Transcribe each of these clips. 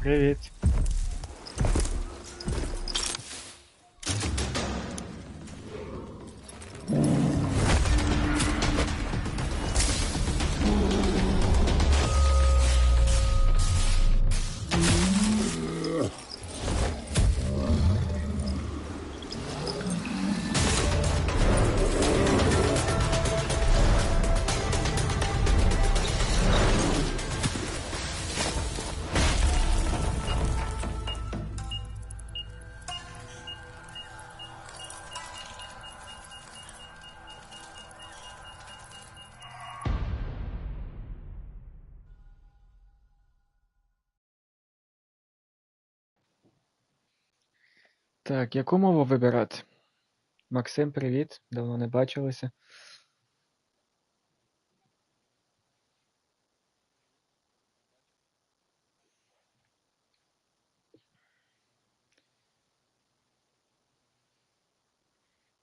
Привіт. Так, яку мову вибирати? Максим, привіт. Давно не бачилися.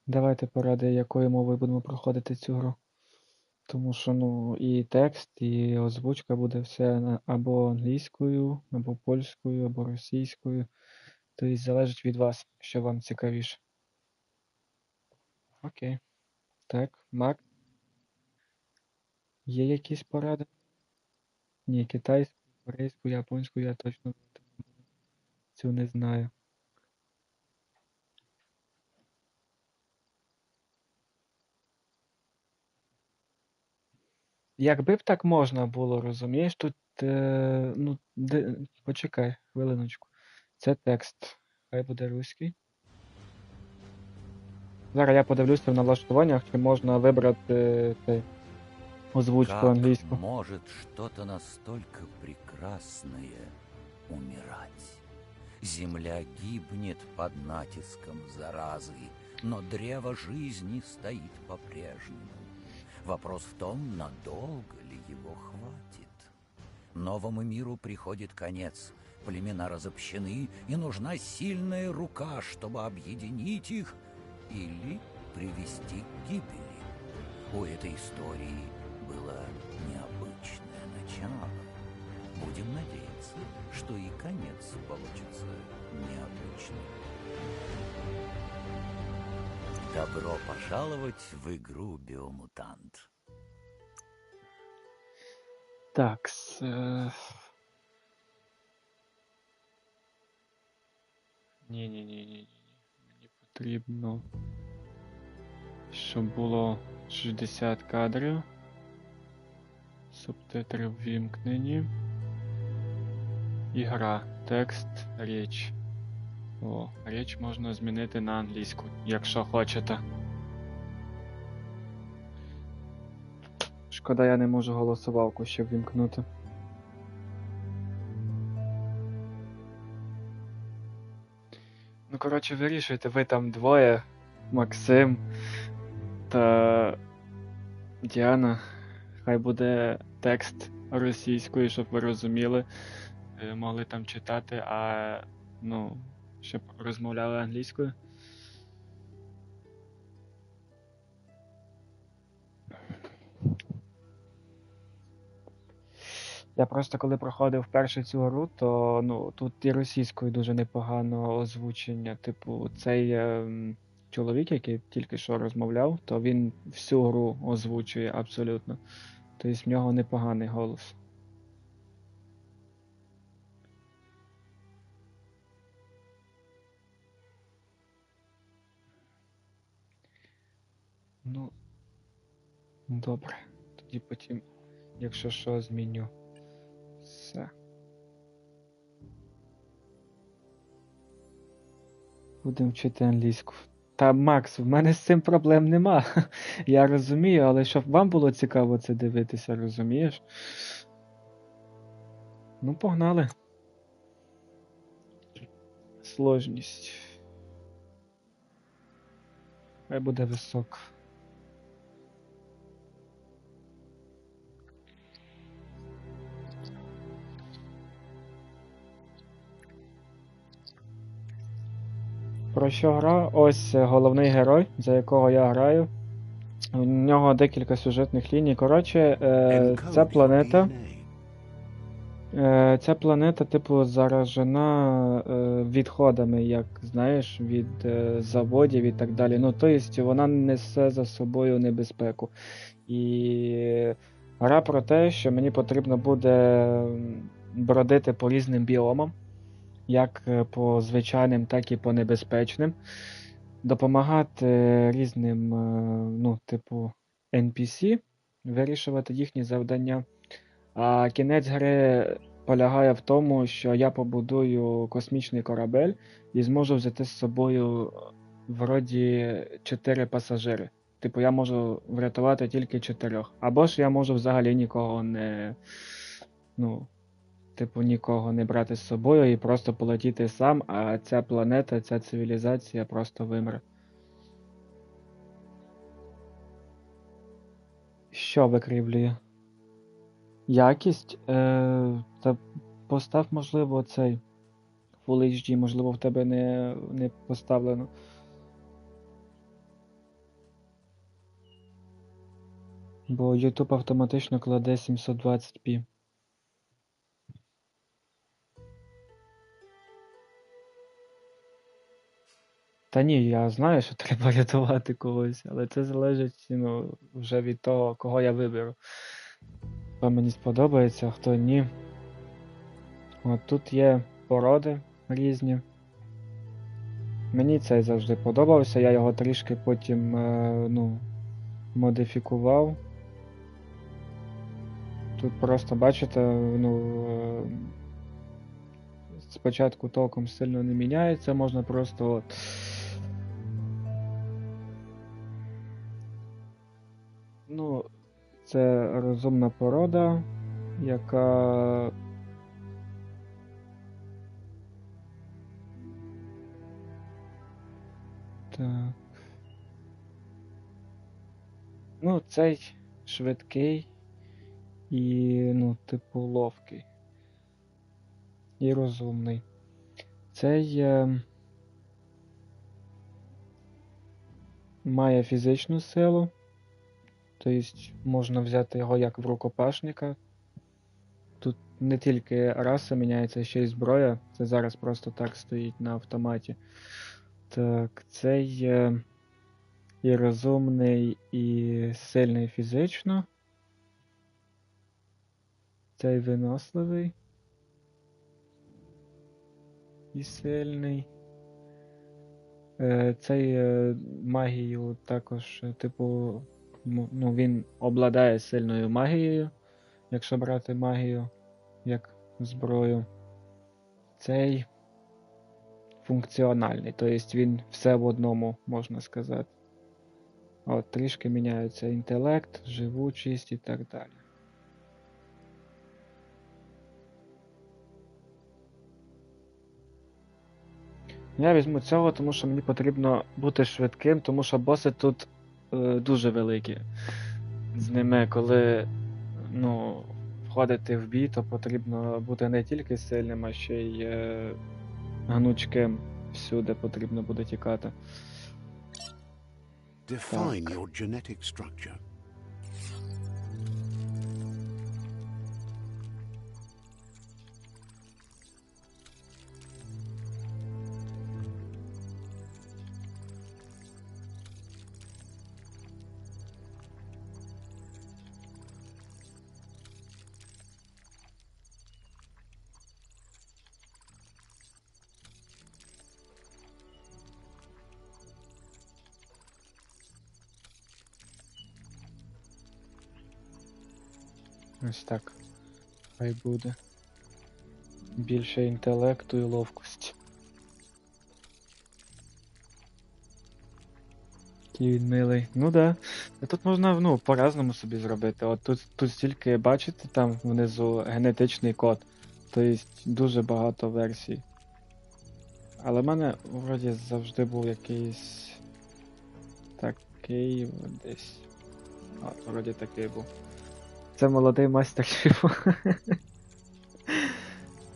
Давайте поради, якою мовою будемо проходити цю гру. Тому що, ну, і текст, і озвучка буде все або англійською, або польською, або російською. Тобто залежить від вас, що вам цікавіше. Окей. Так, Мак, є якісь поради? Ні, китайську, корейську, японську я точно цю не знаю. Якби б так можна було, розумієш, тут, ну, почекай хвилиночку. Це текст. Хай буде руський. Зараз я подивлюся в налаштуваннях, чи можна вибрати озвучку Как англійську. может что-то настолько прекрасное умирать? Земля гибнет под натиском заразы, но древо жизни стоит по-прежнему. Вопрос в том, надолго ли его хватит. Новому миру приходит конец. Племена разобщены, и нужна сильная рука, чтобы объединить их или привести к гибели. У этой истории было необычное начало. Будем надеяться, что и конец получится необычным. Добро пожаловать в игру Biomutant. Так, ні. Мені потрібно, щоб було 60 кадрів. Субтитри ввімкнені. Ігра, текст, річ. О, річ можна змінити на англійську, якщо хочете. Шкода, я не можу голосувалку ще ввімкнути. Ну, коротше, вирішуйте, ви там двоє, Максим та Діана. Хай буде текст російською, щоб ви розуміли, могли там читати, а, ну, щоб розмовляли англійською. Я просто коли проходив вперше цю гру, то, ну, тут і російською дуже непогано озвучення. Типу, цей чоловік, який тільки що розмовляв, то він всю гру озвучує абсолютно. Тобто в нього непоганий голос. Ну, добре. Тоді потім, якщо що, зміню. Все. Будемо вчити англійську. Та, Макс, в мене з цим проблем нема. Я розумію, але щоб вам було цікаво це дивитися, розумієш? Ну, погнали. Сложність. Хай буде висока. Про що гра? Ось головний герой, за якого я граю. У нього декілька сюжетних ліній. Коротше, ця планета Ця планета, типу, заражена відходами, як знаєш, від заводів і так далі. Ну, тобто вона несе за собою небезпеку. І гра про те, що мені потрібно буде бродити по різним біомам, як по звичайним, так і по небезпечним, допомагати різним, ну, типу, NPC, вирішувати їхні завдання. А кінець гри полягає в тому, що я побудую космічний корабель і зможу взяти з собою вроді 4 пасажири. Типу, я можу врятувати тільки 4. Або ж я можу взагалі нікого не. Ну, типу, нікого не брати з собою і просто полетіти сам, а ця планета, ця цивілізація просто вимре. Що викривлює? Якість? Та постав, можливо, цей Full HD, можливо, в тебе не поставлено. Бо YouTube автоматично кладе 720p. Та ні, я знаю, що треба рятувати когось, але це залежить, ну, вже від того, кого я виберу. Хто мені сподобається, а хто ні. От тут є породи різні. Мені цей завжди подобався, я його трішки потім, ну, модифікував. Тут просто, бачите, ну, спочатку толком сильно не міняється, можна просто от. Ну, це розумна порода, яка. Так. Ну, цей швидкий і, ну, типу, ловкий. І розумний. Цей має фізичну силу, тобто можна взяти його як в рукопашника. Тут не тільки раса міняється, ще й зброя. Це зараз просто так стоїть на автоматі. Так, цей і розумний, і сильний фізично. Цей виносливий. І сильний. Цей магію також, типу, ну, він обладає сильною магією, якщо брати магію як зброю. Цей функціональний, тобто він все в одному, можна сказати. От, трішки міняється інтелект, живучість і так далі. Я візьму цього, тому що мені потрібно бути швидким, тому що боси тут дуже великі. З ними, коли, ну, входити в бій, то потрібно бути не тільки сильним, а ще й гнучким. Всюди потрібно буде тікати. Define your genetic structure. Ось так. Хай буде. Більше інтелекту і ловкості. Який він милий. Ну да. Тут можна, ну, по-разному собі зробити. От тут стільки, бачите, там внизу генетичний код. Тобто дуже багато версій. Але в мене вроді завжди був якийсь такий десь. От, вроді такий був. Це молодий майстер шифу.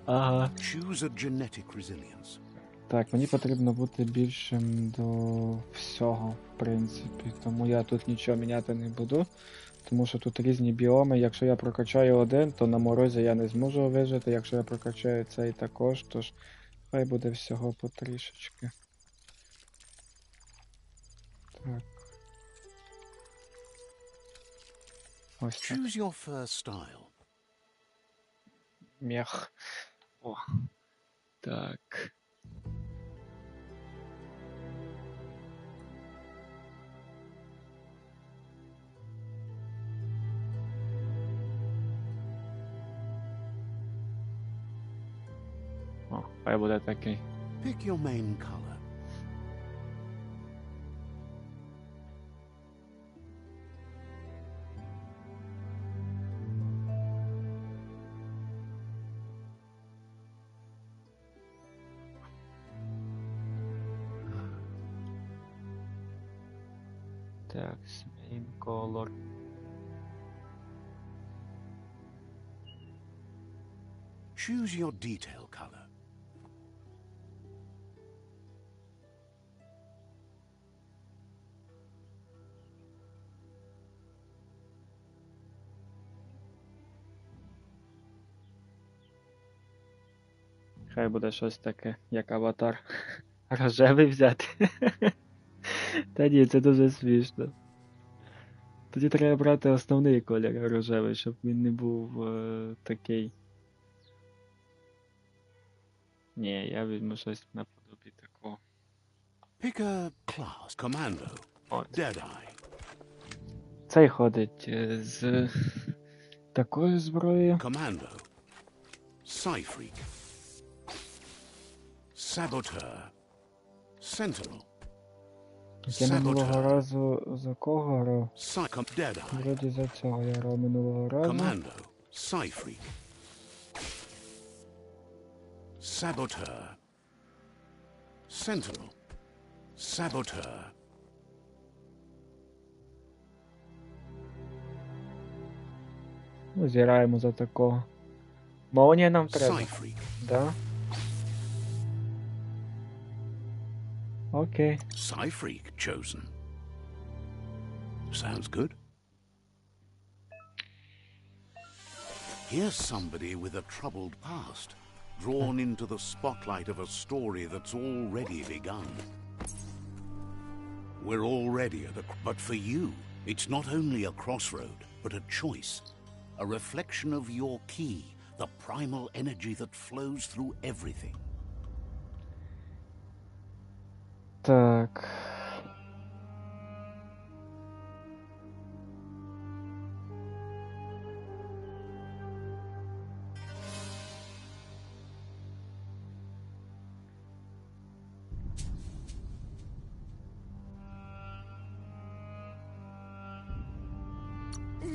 Ага. Choose a genetic resilience. Так, мені потрібно бути більшим до всього, в принципі. Тому я тут нічого міняти не буду. Тому що тут різні біоми. Якщо я прокачаю один, то на морозі я не зможу вижити. Якщо я прокачаю цей також, то ж хай буде всього потрішечки. Так. Ось так. Choose your fur style. Мех. О. Так. О, хай буде такий. Pick your main color. Так, main color. Choose your detail color. Хай буде щось таке, як аватар. Рожевий взяти. Та ні, це дуже смішно. Тоді треба брати основний колір рожевий, щоб він не був такий. Ні, я візьму щось наподобі такого. Pick a class. Commando. От. Deadeye. Цей ходить з такою зброєю. Commando. Psyfreak. Saboteur. Sentinel. Я минулого Saboteur. разу за кого грав? Deadeye. Вроді за цього я грав минулого разу. Commando. Psyfreak. Saboteur. Sentinel. Saboteur. Ну, зіграємо за такого. Молнія нам треба. Psyfreak. Да? Окей. Psyfreak chosen. Sounds good. Here's somebody with a troubled past, drawn into the spotlight of a story that's already begun. We're already at a... But for you, it's not only a crossroad, but a choice. A reflection of your key, the primal energy that flows through everything. Так.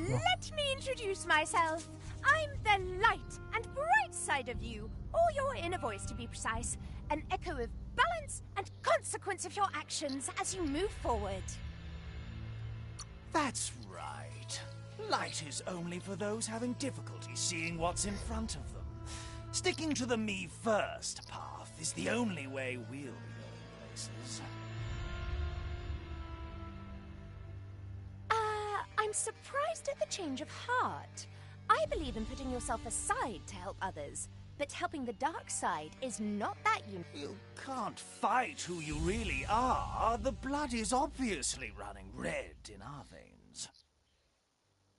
Let me introduce myself. I'm the light and bright side of you, or your inner voice to be precise, an echo of balance and consequence of your actions as you move forward. That's right. Light is only for those having difficulty seeing what's in front of them. Sticking to the me first path is the only way we'll be going places. I'm surprised at the change of heart. I believe in putting yourself aside to help others, but helping the dark side is not that You can't fight who you really are. The blood is obviously running red in our veins.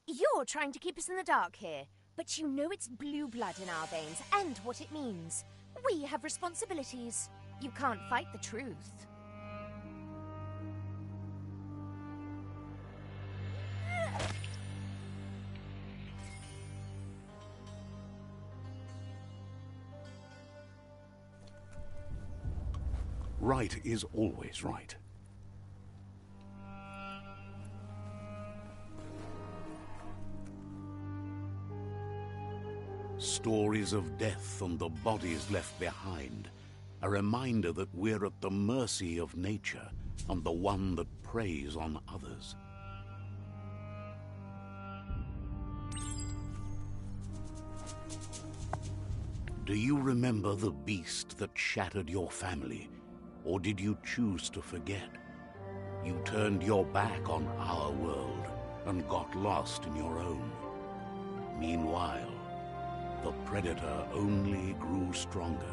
You're trying to keep us in the dark here, but you know it's blue blood in our veins and what it means. We have responsibilities. You can't fight the truth. Right is always right. Stories of death and the bodies left behind. A reminder that we're at the mercy of nature and the one that preys on others. Do you remember the beast that shattered your family? Or did you choose to forget? You turned your back on our world, and got lost in your own. Meanwhile, the predator only grew stronger.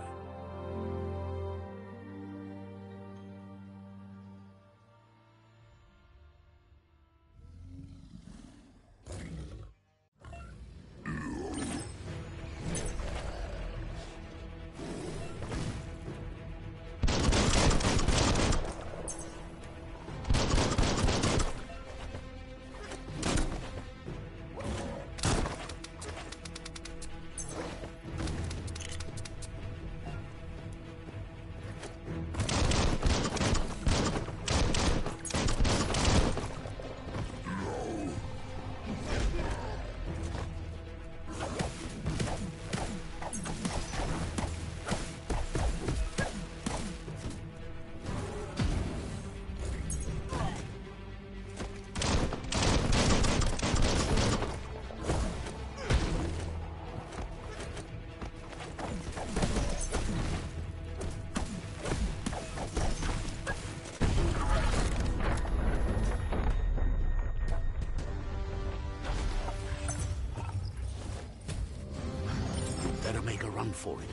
Better make a run for it.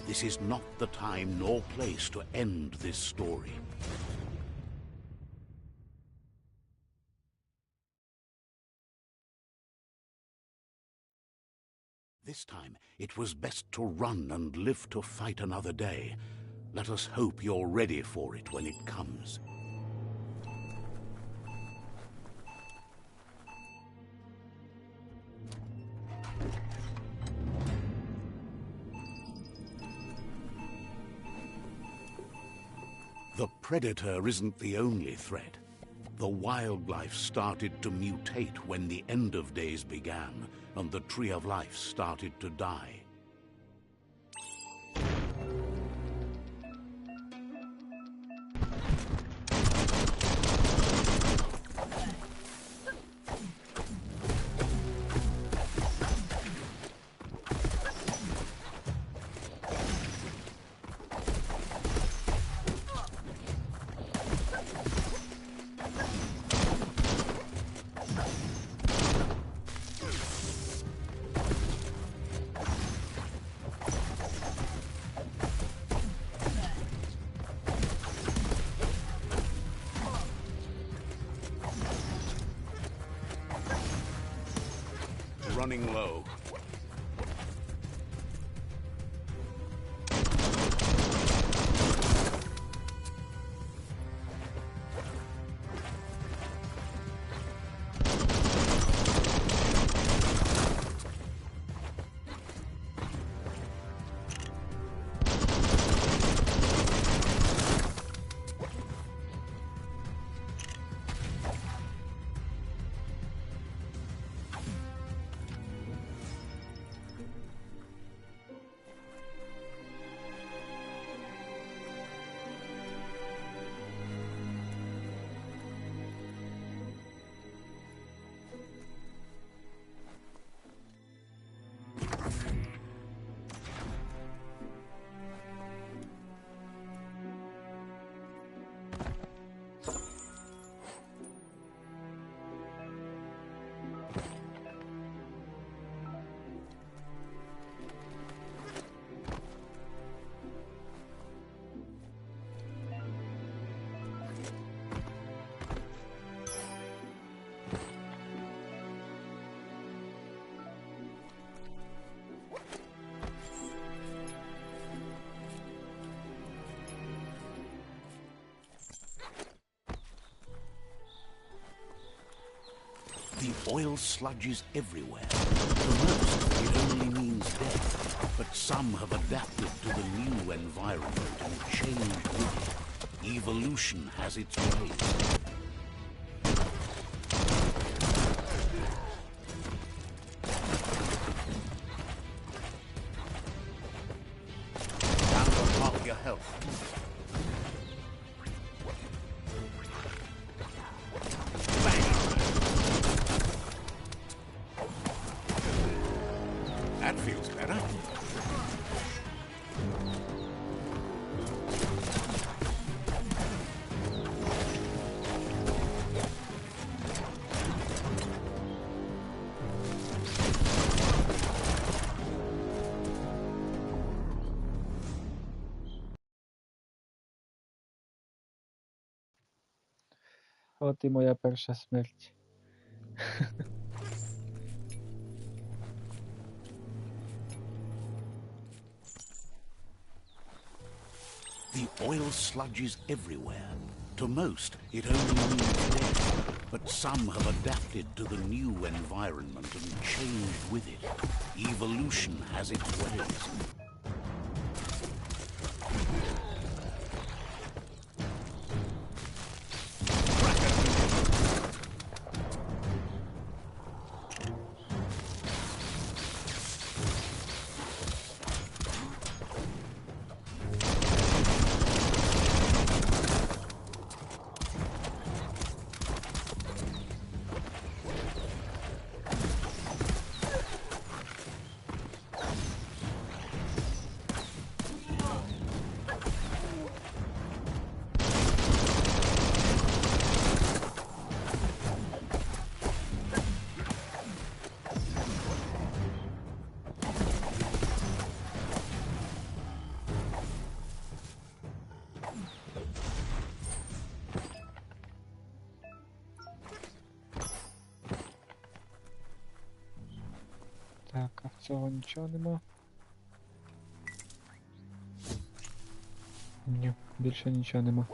This is not the time nor place to end this story. This time, it was best to run and live to fight another day. Let us hope you're ready for it when it comes. The predator isn't the only threat. The wildlife started to mutate when the end of days began, and the tree of life started to die. Running low. The oil sludge is everywhere. To most, it only means death. But some have adapted to the new environment and changed with it. Evolution has its ways. Down to half your health. That feels better. От і моя перша смерть. The oil sludges everywhere. To most, it only means death, but some have adapted to the new environment and changed with it. Evolution has its ways. Так, а в цього нічого нема. Ні, більше нічого нема.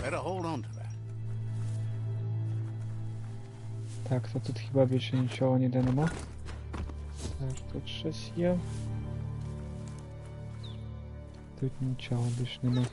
Better hold on to that. Так, то тут хіба більше нічого ніде нема. Так, тут щось є. Тут нічого більше нема.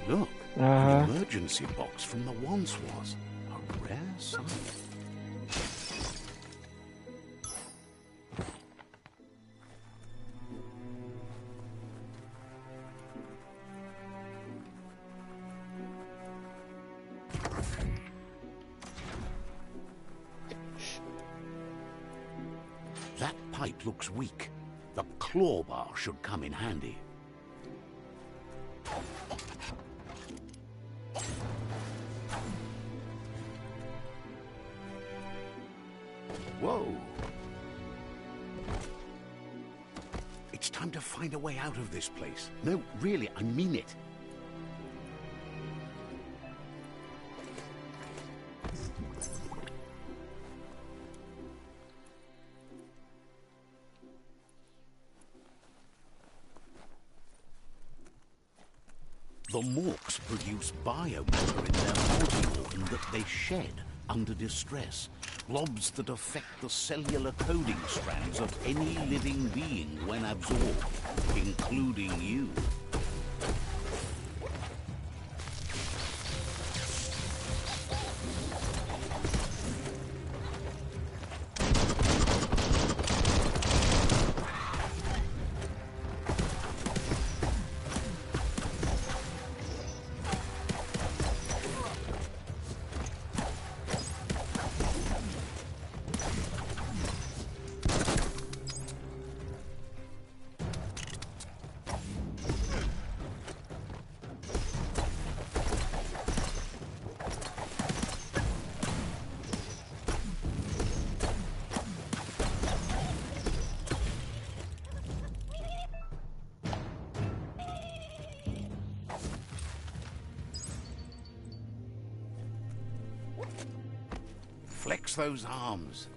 Look, Ага. an emergency box from the once was. A rare sight. pipe looks weak. The claw bar should come in handy. Whoa! It's time to find a way out of this place. No, really, I mean it. The Morks produce biomatter in their multi-organ that they shed under distress. Blobs that affect the cellular coding strands of any living being when absorbed, including you. Flex those arms.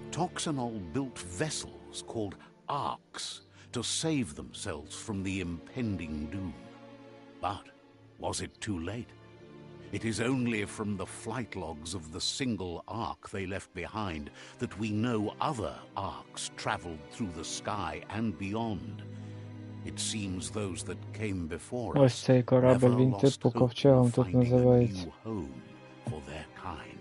Toxanol built vessels called arks to save themselves from the impending doom. But was it too late? It is only from the flight logs of the single ark they left behind that we know other arks traveled through the sky and beyond. It seems those that came before Ось us цей корабель, never він lost типу hope ковчегом of тут finding a називається. new home for their kind.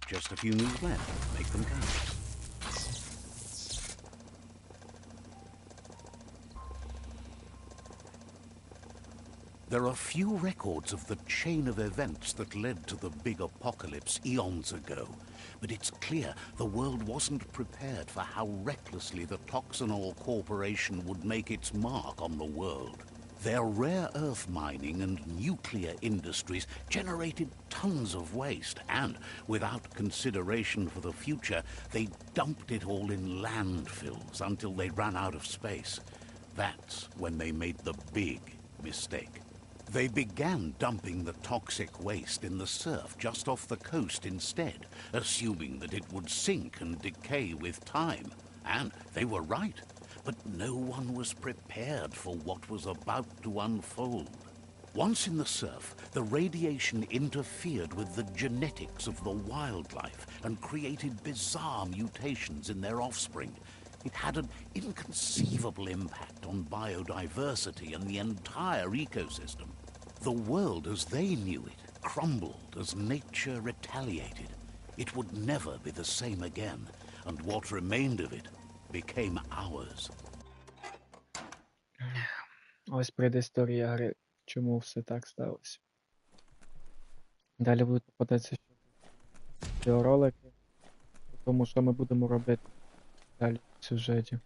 Just a few moves left. Make them count. There are few records of the chain of events that led to the big apocalypse eons ago, but it's clear the world wasn't prepared for how recklessly the Toxanol Corporation would make its mark on the world. Their rare earth mining and nuclear industries generated tons of waste, and without consideration for the future, they dumped it all in landfills until they ran out of space. That's when they made the big mistake. They began dumping the toxic waste in the surf just off the coast instead, assuming that it would sink and decay with time. And they were right. But no one was prepared for what was about to unfold. Once in the surf, the radiation interfered with the genetics of the wildlife and created bizarre mutations in their offspring. It had an inconceivable impact on biodiversity and the entire ecosystem. The world as they knew it crumbled as nature retaliated. It would never be the same again, and what remained of it became ours. Ось предісторія гри, чому все так сталося. Далі будуть попадатися ще відеоролики, тому що ми будемо робити далі в сюжеті.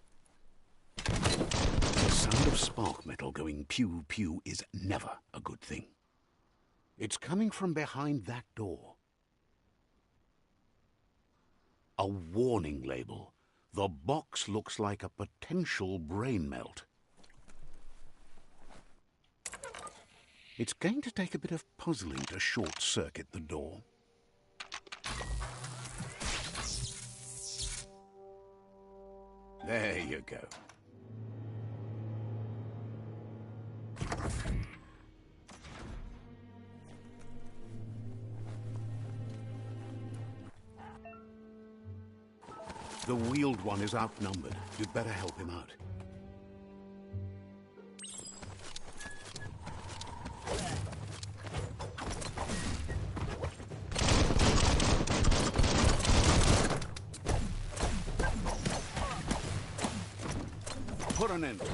The sound of spark metal going pew pew is never a good thing. It's coming from behind that door. A warning label. The box looks like a potential brain melt. It's going to take a bit of puzzling to short-circuit the door. There you go. The wheeled one is outnumbered. You'd better help him out. Put an end to it.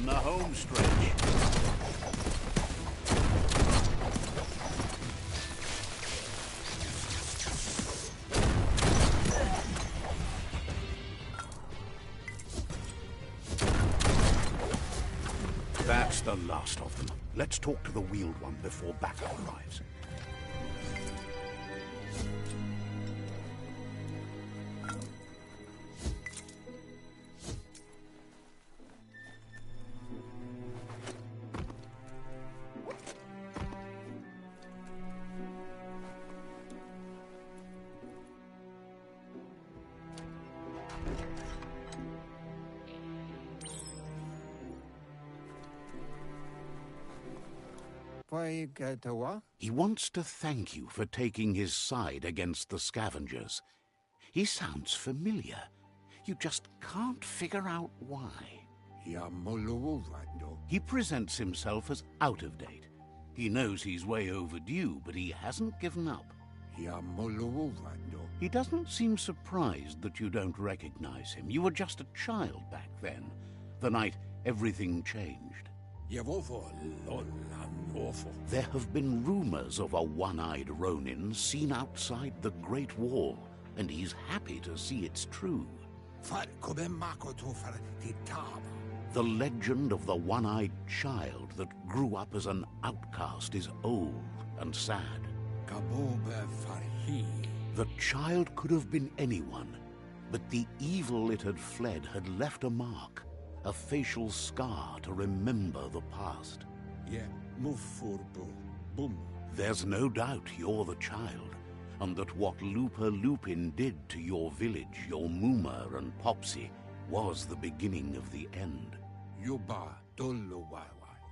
The home stretch. That's the last of them. Let's talk to the wheeled one before backup arrives. He wants to thank you for taking his side against the scavengers. He sounds familiar. You just can't figure out why. He presents himself as out of date. He knows he's way overdue, but he hasn't given up. He doesn't seem surprised that you don't recognize him. You were just a child back then, the night everything changed. There have been rumors of a one-eyed Ronin seen outside the Great Wall, and he's happy to see it's true. The legend of the one-eyed child that grew up as an outcast is old and sad. The child could have been anyone, but the evil it had fled had left a mark, a facial scar to remember the past. There's no doubt you're the child, and that what Looper Lupin did to your village, your Moomer and Popsy, was the beginning of the end.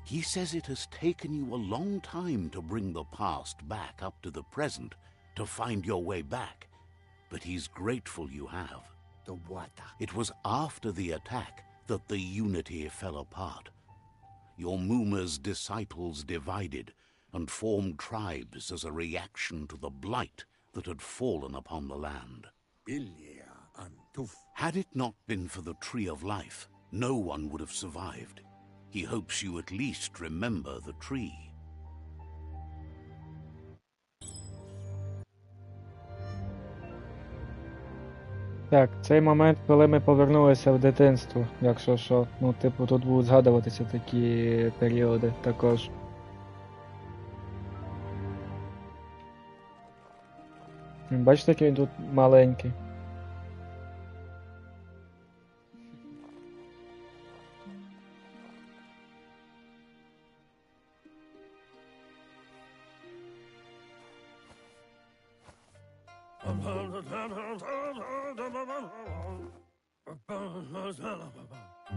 He says it has taken you a long time to bring the past back up to the present, to find your way back, but he's grateful you have. It was after the attack that the unity fell apart. Your Moomer's disciples divided and formed tribes as a reaction to the blight that had fallen upon the land. Had it not been for the Tree of Life, no one would have survived. He hopes you at least remember the tree. Так, цей момент, коли ми повернулися в дитинство, якщо що. Ну, типу, тут будуть згадуватися такі періоди також. Бачите, який він тут маленький.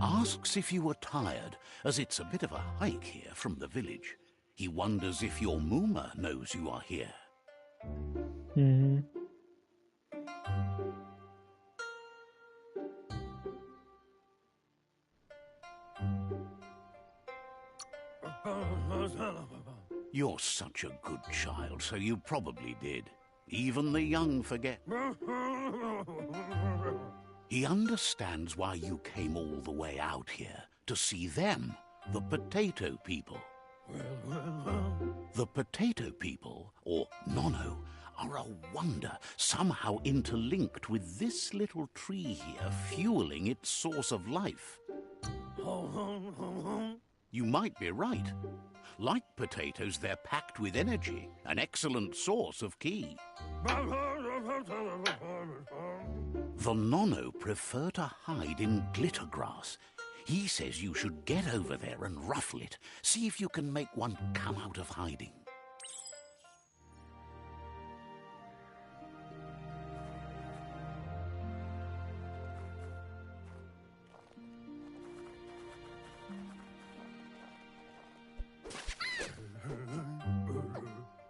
Asks if you were tired, as it's a bit of a hike here from the village. He wonders if your Moomer knows you are here. You're such a good child, so you probably did. Even the young forget. He understands why you came all the way out here, to see them, the potato people. The potato people, or Nono, are a wonder, somehow interlinked with this little tree here, fueling its source of life. You might be right. Like potatoes, they're packed with energy, an excellent source of ki. The Nono prefer to hide in glitter grass. He says you should get over there and ruffle it. See if you can make one come out of hiding.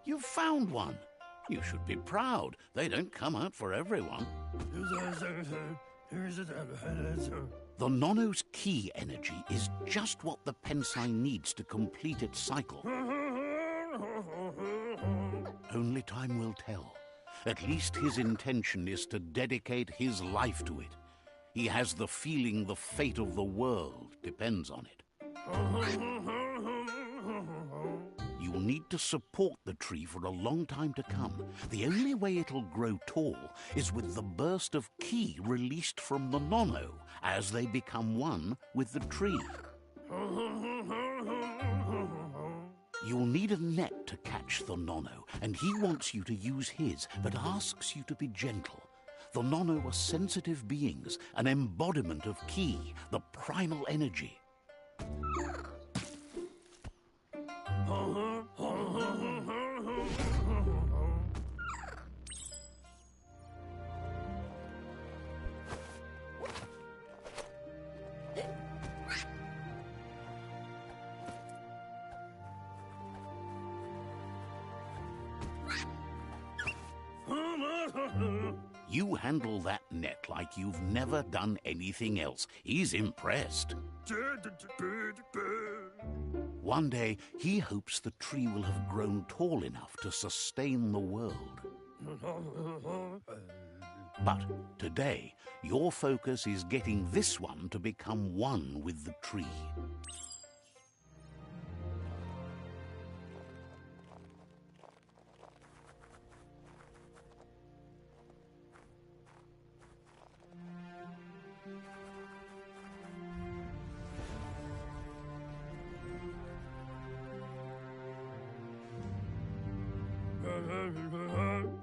You've found one. You should be proud. They don't come out for everyone. The Nono's ki energy is just what the Pensai needs to complete its cycle. Only time will tell. At least his intention is to dedicate his life to it. He has the feeling the fate of the world depends on it. You'll need to support the tree for a long time to come. The only way it'll grow tall is with the burst of ki released from the Nono as they become one with the tree. You'll need a net to catch the Nono, and he wants you to use his, but asks you to be gentle. The Nono are sensitive beings, an embodiment of ki, the primal energy. You handle that net like you've never done anything else. He's impressed. One day, he hopes the tree will have grown tall enough to sustain the world. But today, your focus is getting this one to become one with the tree.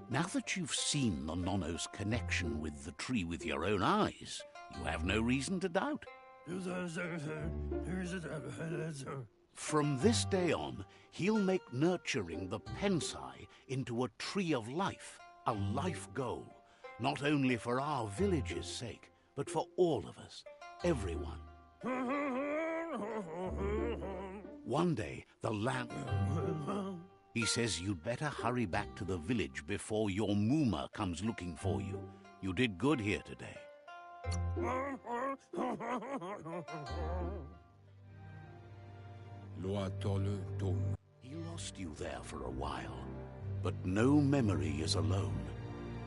Now that you've seen the Nono's connection with the tree with your own eyes, you have no reason to doubt. From this day on, he'll make nurturing the Pensai into a tree of life, a life goal, not only for our village's sake, but for all of us, everyone. One day, the lamp... He says you'd better hurry back to the village before your Muma comes looking for you. You did good here today. He lost you there for a while, but no memory is alone.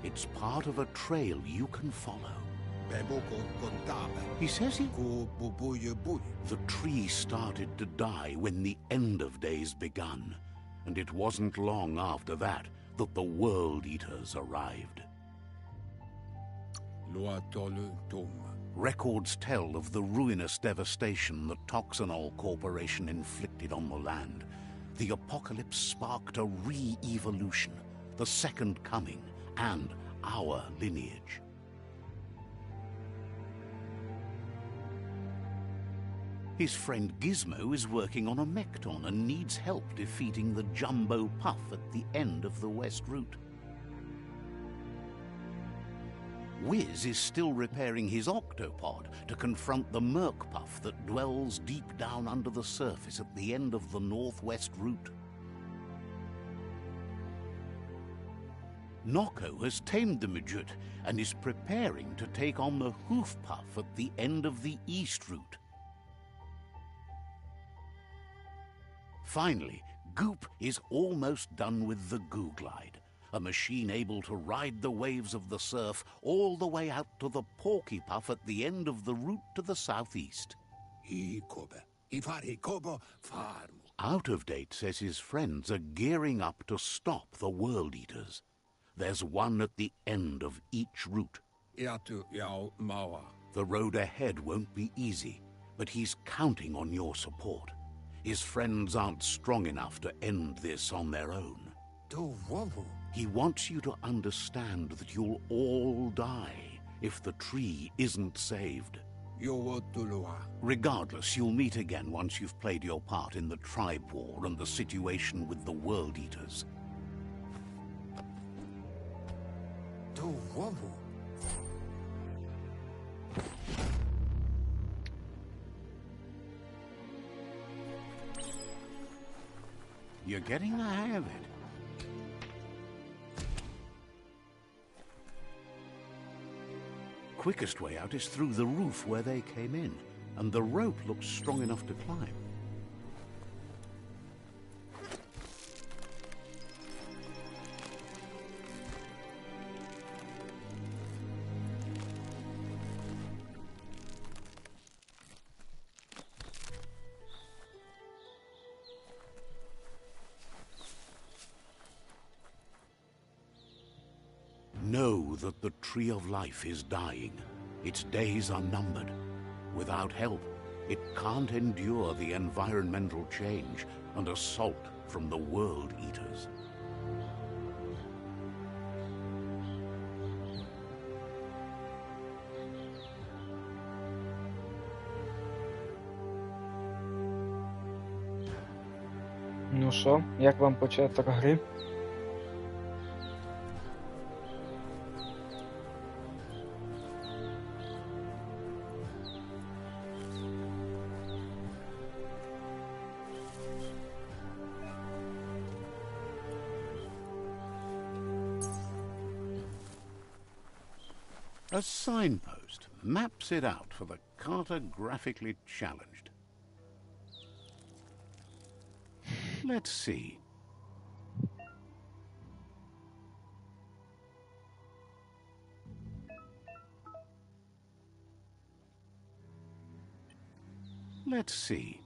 It's part of a trail you can follow. He says the tree started to die when the end of days begun. And it wasn't long after that that the World Eaters arrived. Records tell of the ruinous devastation the Toxanol Corporation inflicted on the land. The apocalypse sparked a re-evolution, the second coming, and our lineage. His friend Gizmo is working on a Mekton and needs help defeating the Jumbo Puff at the end of the West Route. Wiz is still repairing his Octopod to confront the Merc Puff that dwells deep down under the surface at the end of the Northwest Route. Noko has tamed the Midget and is preparing to take on the Hoof Puff at the end of the East Route. Finally, Goop is almost done with the Goo Glide, a machine able to ride the waves of the surf all the way out to the Porky Puff at the end of the route to the southeast. Out of Date says his friends are gearing up to stop the World Eaters. There's one at the end of each route. The road ahead won't be easy, but he's counting on your support. His friends aren't strong enough to end this on their own. He wants you to understand that you'll all die if the tree isn't saved. Regardless, you'll meet again once you've played your part in the tribe war and the situation with the World Eaters. You're getting the hang of it. Quickest way out is through the roof where they came in, and the rope looks strong enough to climb. Know that the Tree of Life is dying. Its days are numbered. Without help, it can't endure the environmental change and assault from the World Eaters. Ну що, як вам початок гри? A signpost maps it out for the cartographically challenged. Let's see. Let's see.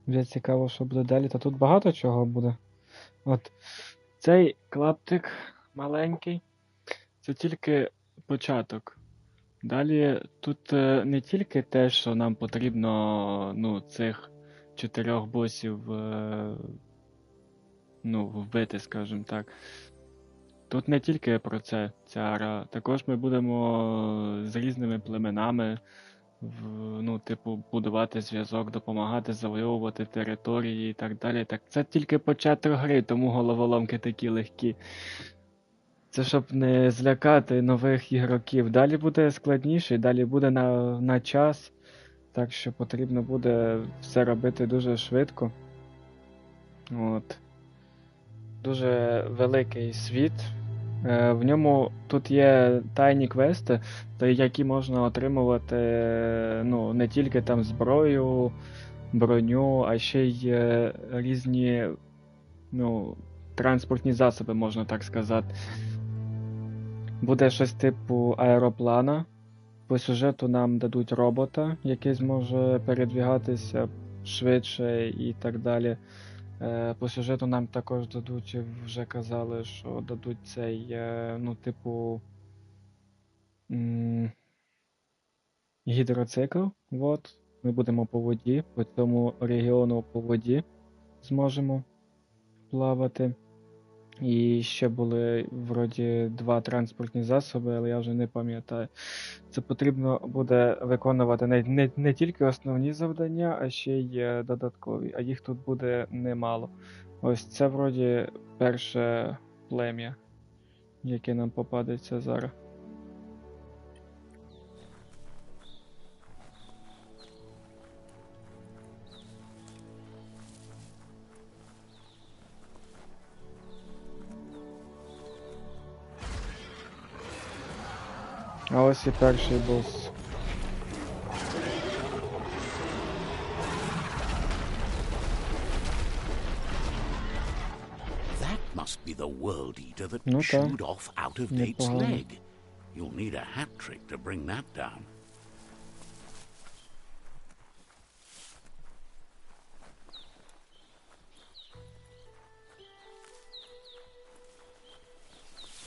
Вже цікаво, що буде далі, та тут багато чого буде. От цей клаптик маленький, це тільки початок. Далі тут не тільки те, що нам потрібно, цих 4 босів, вбити, скажімо так. Тут не тільки про це ця гра. Також ми будемо з різними племенами, будувати зв'язок, допомагати завойовувати території і так далі. Так, це тільки початок гри, тому головоломки такі легкі. Це щоб не злякати нових ігроків. Далі буде складніше, далі буде на час. Так що потрібно буде все робити дуже швидко. От. Дуже великий світ. В ньому тут є тайні квести, які можна отримувати не тільки там зброю, броню, а ще й різні транспортні засоби, можна так сказати. Буде щось типу аероплана. По сюжету нам дадуть робота, який зможе передвігатися швидше і так далі. По сюжету нам також дадуть, вже казали, що дадуть цей, гідроцикл. От. Ми будемо по воді, по цьому регіону по воді зможемо плавати. І ще були, вроді, 2 транспортні засоби, але я вже не пам'ятаю. Це потрібно буде виконувати не тільки основні завдання, а ще й додаткові. А їх тут буде немало. Ось це, вроді, перше плем'я, яке нам попадеться зараз. А ось і перший бос. be the World Eater that Ну, chewed off Out-of-Date's непогано. leg. You'll need a hat trick to bring that down.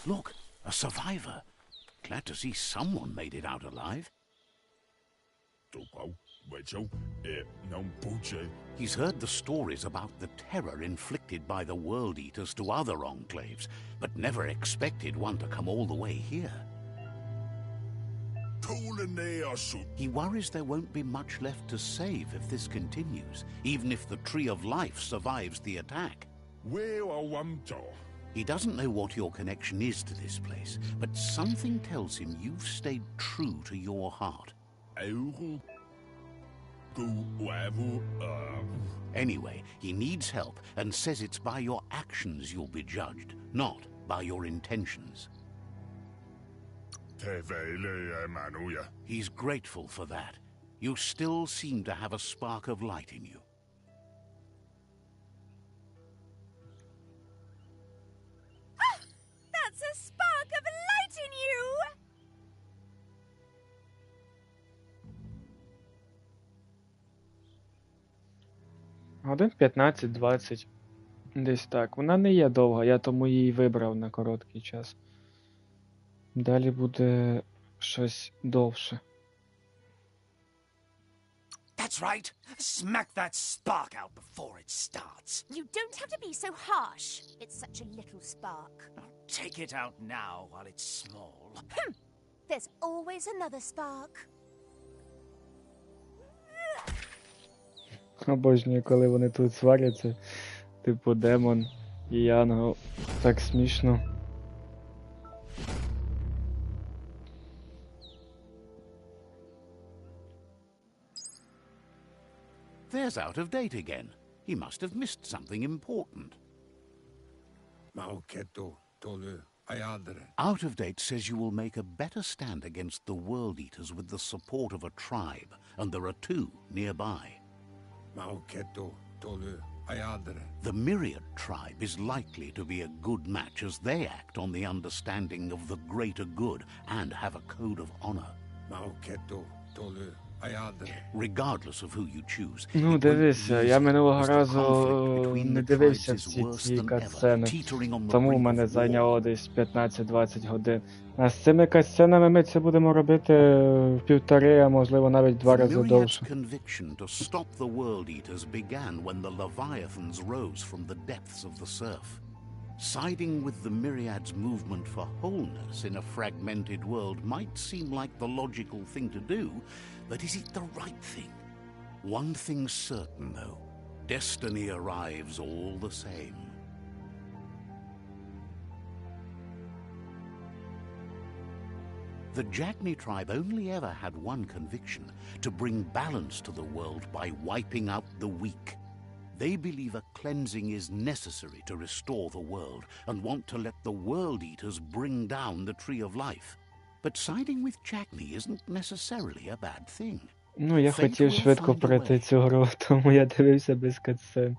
Look, a survivor. Glad to see someone made it out alive. He's heard the stories about the terror inflicted by the World Eaters to other enclaves, but never expected one to come all the way here. He worries there won't be much left to save if this continues, even if the Tree of Life survives the attack. He doesn't know what your connection is to this place, but something tells him you've stayed true to your heart. Anyway, he needs help and says it's by your actions you'll be judged, not by your intentions. He's grateful for that. You still seem to have a spark of light in you. That's a spark of light in you! Годин 15-20. Десь так. Вона не є довга, я тому її вибрав на короткий час. Далі буде щось довше. That's right. Smack that spark out before it starts. You don't have to be so harsh. It's such a little spark. Take it out now while it's small. There's always another spark. Обожнюю, коли вони тут сваряться. Типу демон і янгол. Так смішно. There's Out-of-Date again. He must have missed something important. Out-of-Date says you will make a better stand against the World Eaters with the support of a tribe, and there are two nearby. The Myriad tribe is likely to be a good match as they act on the understanding of the greater good and have a code of honor. Regardless of who you choose, Ну, it won't дивися, be я easy, минулого as the разу conflict between не the дивився tribes is всі worse ці than ever, катсцени, teetering on the тому в brink мене of war. зайняло десь 15-20 годин. А з цими катсценами ми це будемо робити в 1,5, а можливо навіть 2 The рази Myriad's довше. conviction to stop the World Eaters began when the Leviathans rose from the depths of the surf. Siding with the Myriad's movement for wholeness in a fragmented world might seem like the logical thing to do, but is it the right thing? One thing's certain, though. Destiny arrives all the same. The Jagni tribe only ever had one conviction: to bring balance to the world by wiping out the weak. They believe a cleansing is necessary to restore the world and want to let the World Eaters bring down the Tree of Life. But siding with Jagni isn't necessarily a bad thing. Ну, я Fate хотів will швидко find a пройти way. цю гру, тому я дивився без катсцен.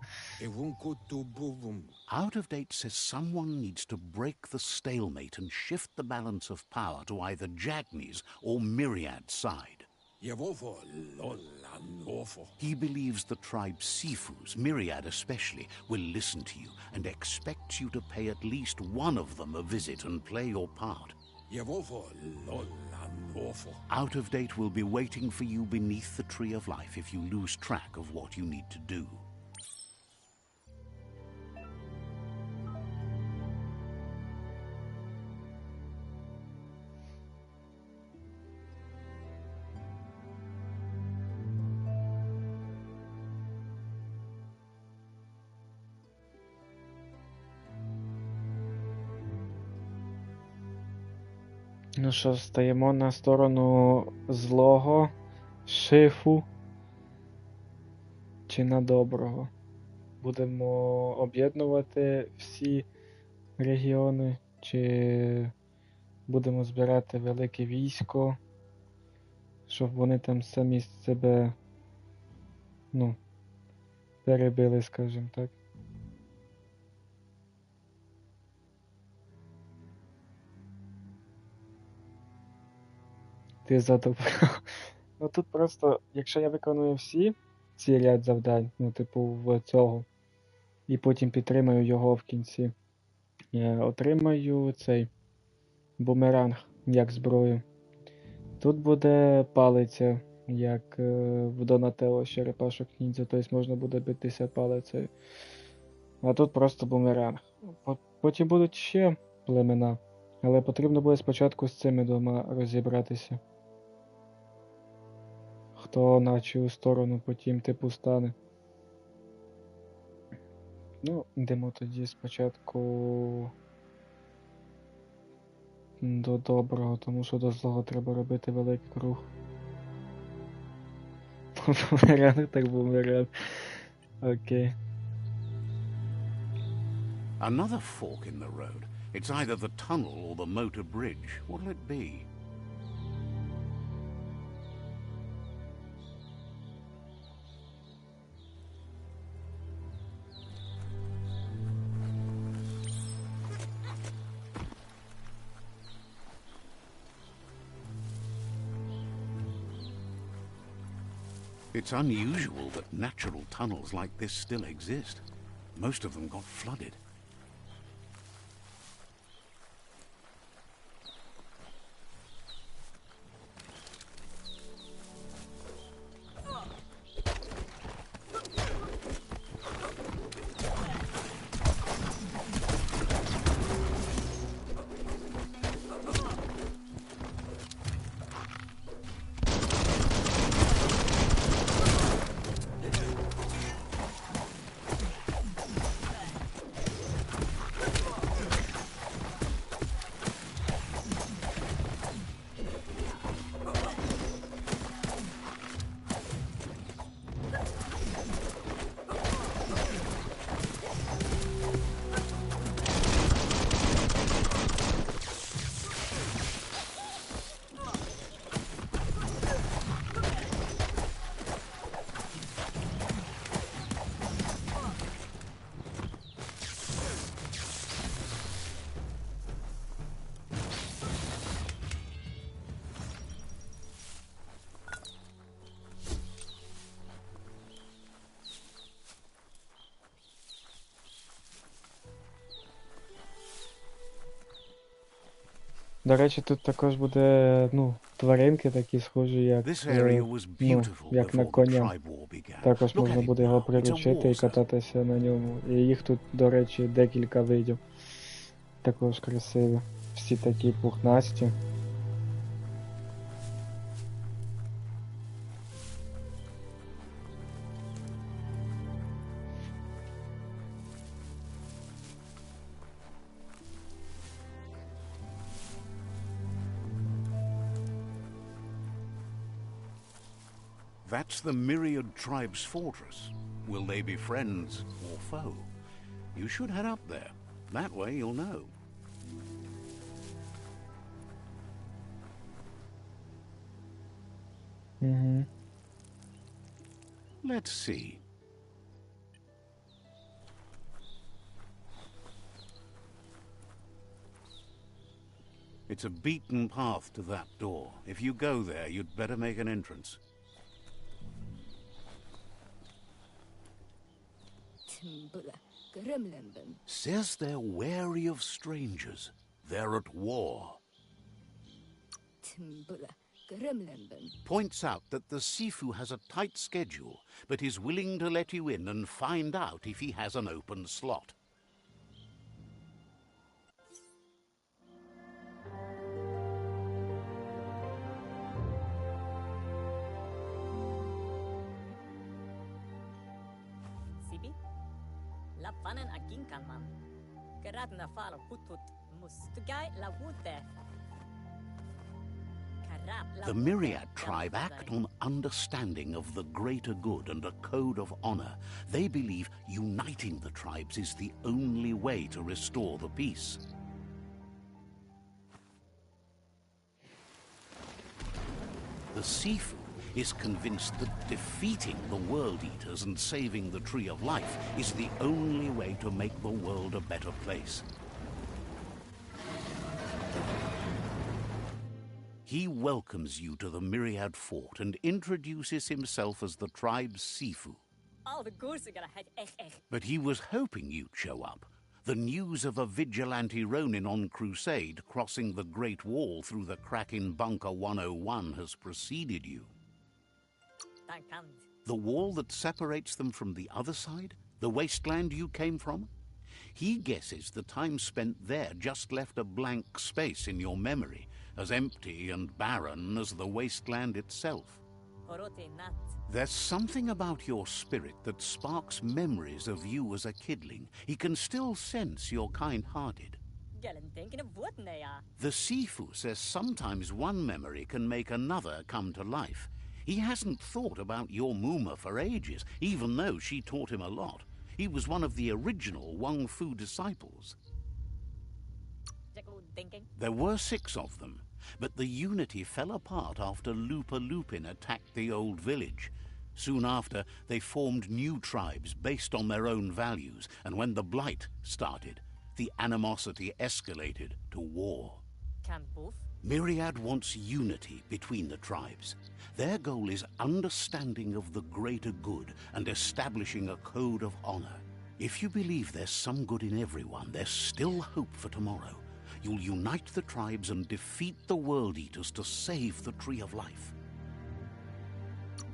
Out-of-Date says someone needs to break the stalemate and shift the balance of power to either Jagni's or Myriad's side. He believes the tribe Sifus, Myriad especially, will listen to you and expects you to pay at least one of them a visit and play your part. Out-of-Date will be waiting for you beneath the Tree of Life if you lose track of what you need to do. Ну що, стаємо на сторону злого шифу чи на доброго? Будемо об'єднувати всі регіони, чи будемо збирати велике військо, щоб вони там самі себе, ну, перебили, скажімо так. Ти затопив. Ну тут просто, якщо я виконую всі ці ряд завдань, ну, типу, в цього, і потім підтримаю його в кінці, отримаю цей бумеранг як зброю. Тут буде палиця, як в Донателло з черепашок ніндзя, тобто можна буде битися палицею. А тут просто бумеранг. Потім будуть ще племена, але потрібно буде спочатку з цими двома розібратися. Хто на чию сторону потім типу стане. Ну, йдемо тоді спочатку до доброго, тому що до злого треба робити великий круг. Бумеранг так бумеранг. Окей. Another fork in the road. It's either the tunnel or the motor bridge. What'll it be? It's unusual that natural tunnels like this still exist. Most of them got flooded. До речі, тут також буде, ну, тваринки такі схожі, як, This area was ну, beautiful як на before the коня. tribe war began. Також Look можна at it буде його now. It's a приручити і war zone. кататися на ньому. І їх тут, до речі, декілька видів. Також красиві. Всі такі пухнасті. That's the Myriad Tribe's fortress. Will they be friends or foe? You should head up there. That way you'll know. Угу. Let's see. It's a beaten path to that door. If you go there, you'd better make an entrance. Says they're wary of strangers. They're at war. Points out that the Sifu has a tight schedule, but is willing to let you in and find out if he has an open slot. Sibi? Lappanen aginkanman. Geradna falo putut mustugai la wute. The Myriad tribe act on understanding of the greater good and a code of honor. They believe uniting the tribes is the only way to restore the peace. The Sifu is convinced that defeating the World Eaters and saving the Tree of Life is the only way to make the world a better place. He welcomes you to the Myriad Fort and introduces himself as the tribe's Sifu. All the goose are gonna head echt. But he was hoping you'd show up. The news of a vigilante Ronin on crusade crossing the Great Wall through the crack in Bunker 101 has preceded you. Dankant. The wall that separates them from the other side? The wasteland you came from? He guesses the time spent there just left a blank space in your memory, as empty and barren as the wasteland itself. Orote nat. There's something about your spirit that sparks memories of you as a kidling. He can still sense you're kind-hearted. Gellen denken of wood nea. The Sifu says sometimes one memory can make another come to life. He hasn't thought about your Muma for ages, even though she taught him a lot. He was one of the original Wang Fu disciples. Jacko thinking. There were 6 of them, but the unity fell apart after Lupa Lupin attacked the old village. Soon after, they formed new tribes based on their own values, and when the Blight started, the animosity escalated to war. Can both. Myriad wants unity between the tribes. Their goal is understanding of the greater good and establishing a code of honor. If you believe there's some good in everyone, there's still hope for tomorrow. You'll unite the tribes and defeat the World Eaters to save the Tree of Life.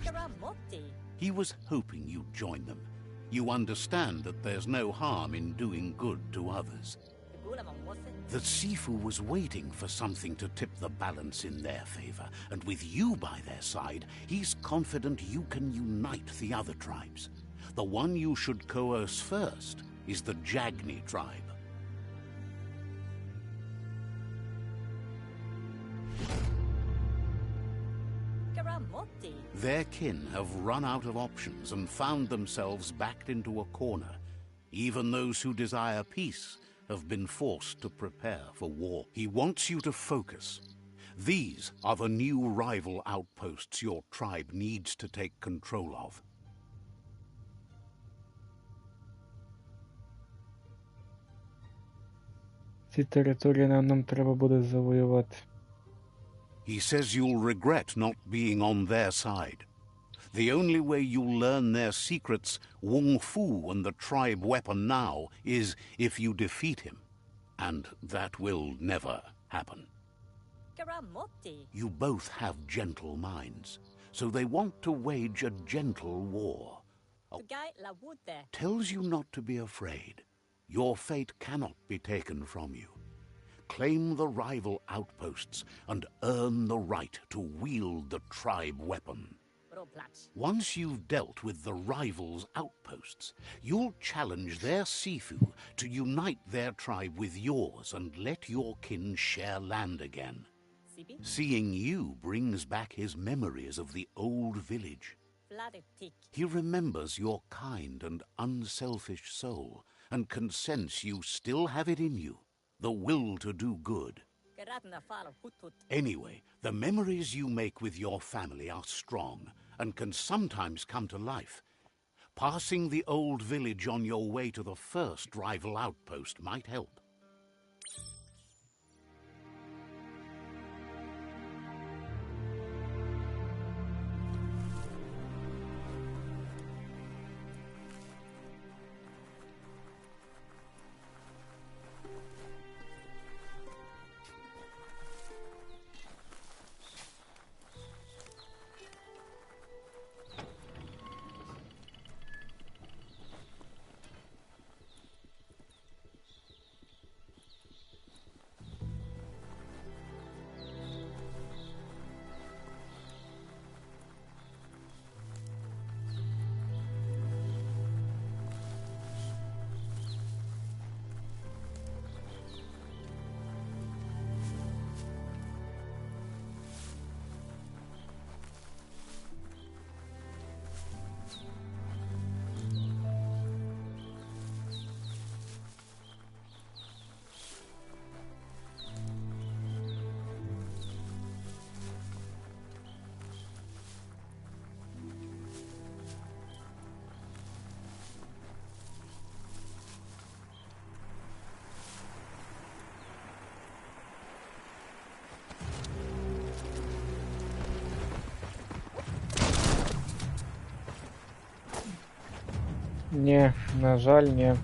Karamoti. He was hoping you'd join them. You understand that there's no harm in doing good to others. The Gulamon wasn't. The Sifu was waiting for something to tip the balance in their favor, and with you by their side, he's confident you can unite the other tribes. The one you should coerce first is the Jagni tribe. Karamoti. Their kin have run out of options and found themselves backed into a corner. Even those who desire peace have been forced to prepare for war. He wants you to focus. These are the new rival outposts your tribe needs to take control of. Ці території нам треба буде завоювати. He says you'll regret not being on their side. The only way you'll learn their secrets, Wung Fu and the tribe weapon now, is if you defeat him. And that will never happen. Karamoti. You both have gentle minds, so they want to wage a gentle war. The guy la wood there. Tells you not to be afraid. Your fate cannot be taken from you. Claim the rival outposts and earn the right to wield the tribe weapon. Roblats. Once you've dealt with the rivals' outposts, you'll challenge their Sifu to unite their tribe with yours and let your kin share land again. Sibi. Seeing you brings back his memories of the old village. Vladetik. He remembers your kind and unselfish soul and can sense you still have it in you, the will to do good. Karatna fala hutut. Anyway, the memories you make with your family are strong and can sometimes come to life. Passing the old village on your way to the first rival outpost might help. Ні, на жаль, ні.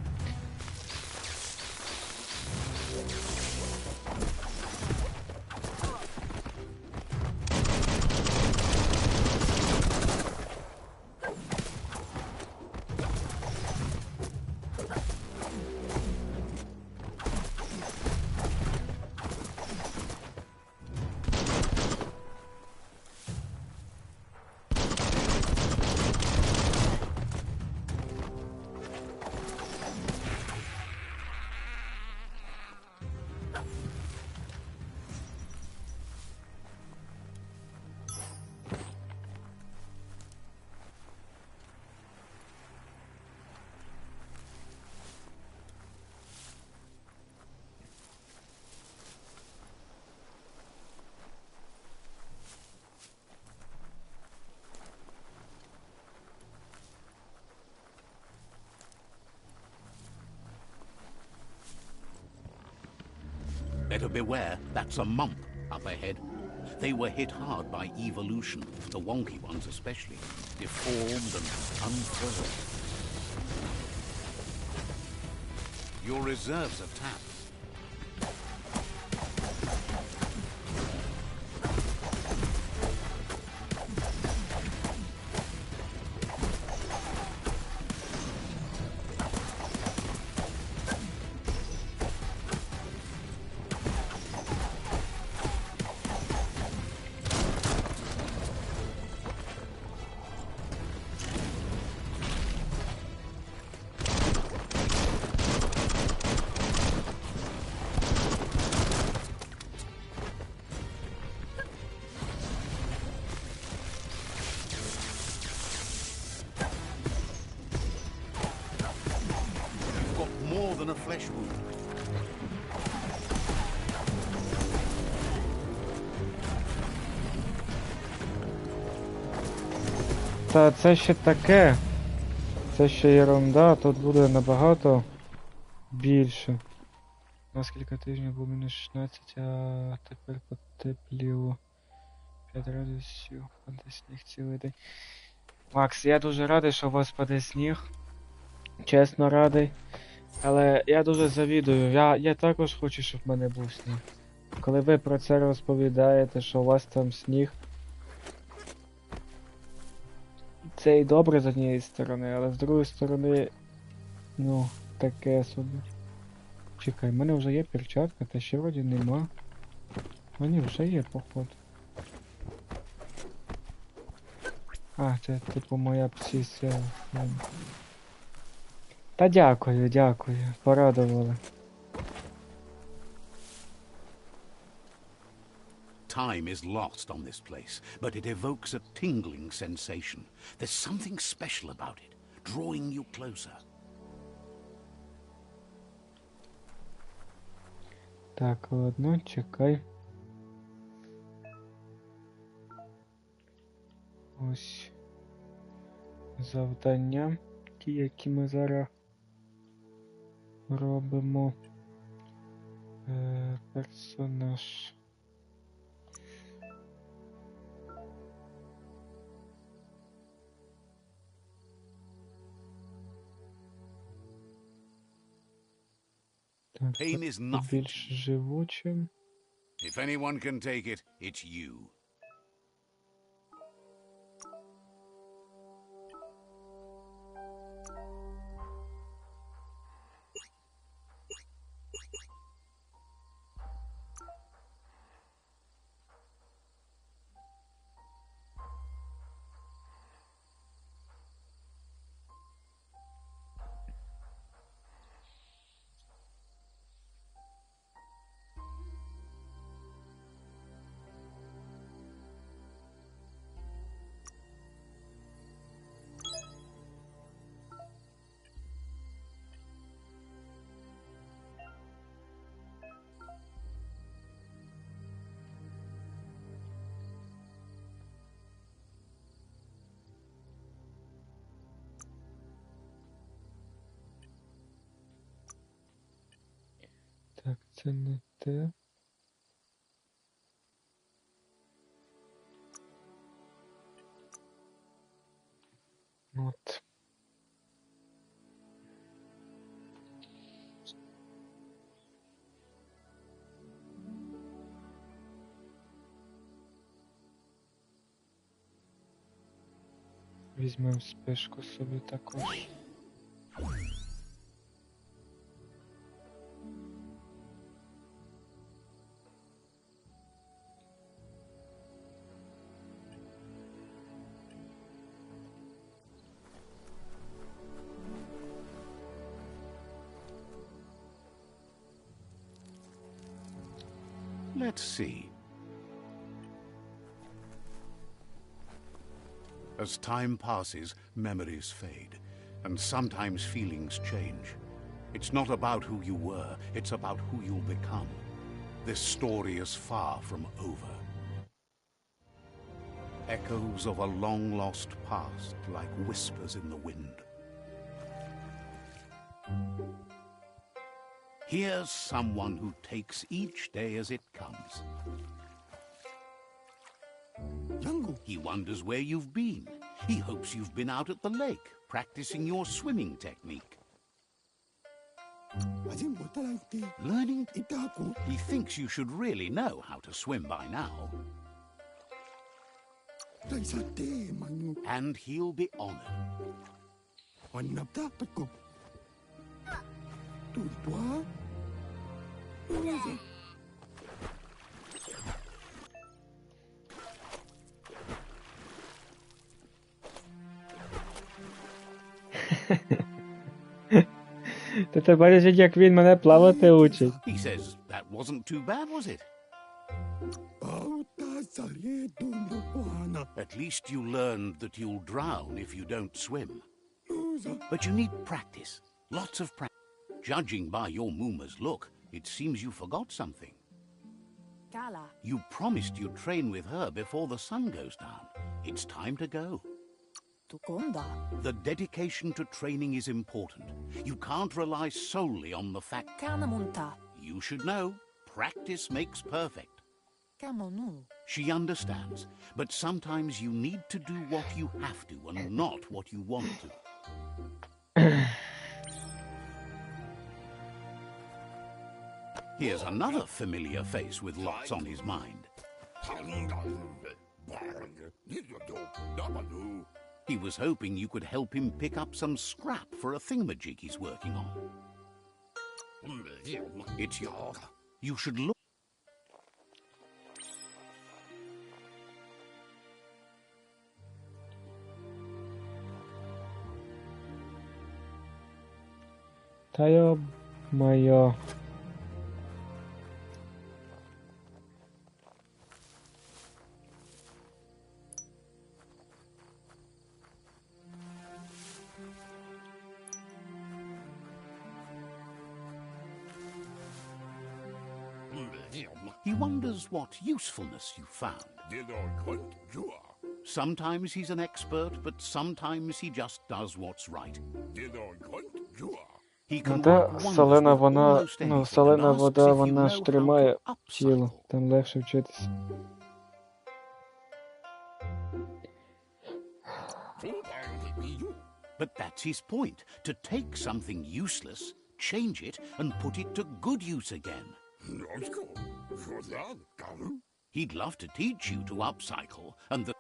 Better beware, that's a mump up ahead. They were hit hard by evolution, the wonky ones especially, deformed and unfurled. Your reserves are tapped. More than a flesh wound. Та це ще таке. Це ще ерунда, тут буде набагато більше. На скільки тижнів було мінус 16, а тепер потепліло. 5 градусів, паде сніг цілий день. Макс, я дуже радий, що у вас паде сніг. Чесно радий. Але я дуже завідую. Я також хочу, щоб в мене був сніг. Коли ви про це розповідаєте, що у вас там сніг. Це і добре з однієї сторони, але з другої сторони, ну, таке собі. Чекай, в мене вже є перчатка, та ще вроді нема. А ні, вже є, походу. А, це типу моя псісія. Та дякую, дякую, порадували. Time is lost on this place, but it evokes a tingling sensation. There's something special about it, drawing you closer. Так, ладно, чекай. Ось завдання, ті, які ми зараз робимо. Персонаж. Так, Pain is це nothing. більш живучим. If anyone can take it, it's you. Так, це не те. От. Візьмемо спишку собі також. Let's see. As time passes, memories fade, and sometimes feelings change. It's not about who you were, it's about who you'll become. This story is far from over. Echoes of a long-lost past, like whispers in the wind. Here's someone who takes each day as it comes. He wonders where you've been. He hopes you've been out at the lake, practicing your swimming technique. Learning? He thinks you should really know how to swim by now. And he'll be honored. Та ти бачиш, як він мене плавати учить. He says, that wasn't too bad, was it? At least you learned that you'll drown if you don't swim. But you need practice. Lots of practice. Judging by your Mooma's look, it seems you forgot something. Gala. You promised you'd train with her before the sun goes down. It's time to go. Tukonda. The dedication to training is important. You can't rely solely on the fact... Kanamunta. You should know, practice makes perfect. Kamonu. She understands, but sometimes you need to do what you have to and not what you want to. Here's another familiar face with lots on his mind. He was hoping you could help him pick up some scrap for a thingamajig he's working on. It's your... You should look... Та йо-моє. He wonders what usefulness you found. Sometimes he's an expert, but sometimes he just does what's right. He Ну can та work wonders солена with вона, almost ну, anything солена and asks вода, if you вона know ж how тримає to тіло, upcycle. там легше вчитись. But that's his point, to take something useless, change it, and put it to good use again. He'd love to teach you to upcycle, and the...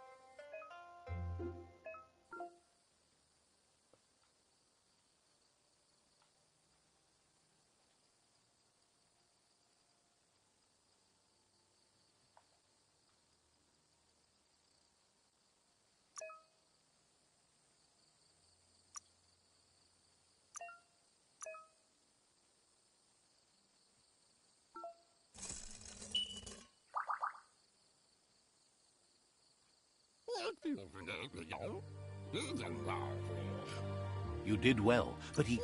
You did well, but he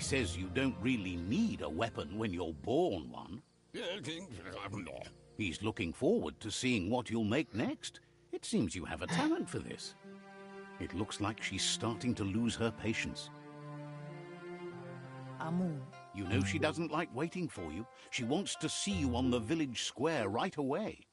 says you don't really need a weapon when you're born one. He's looking forward to seeing what you'll make next. It seems you have a talent for this. It looks like she's starting to lose her patience. Amun. You know she doesn't like waiting for you. She wants to see you on the village square right away.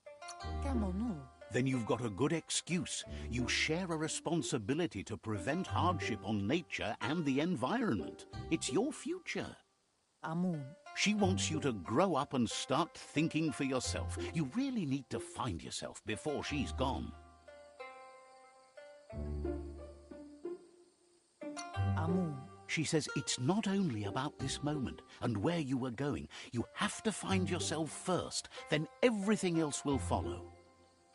Kamonu. Then you've got a good excuse. You share a responsibility to prevent hardship on nature and the environment. It's your future. Amun. She wants you to grow up and start thinking for yourself. You really need to find yourself before she's gone. Amu. She says it's not only about this moment and where you were going. You have to find yourself first, then everything else will follow.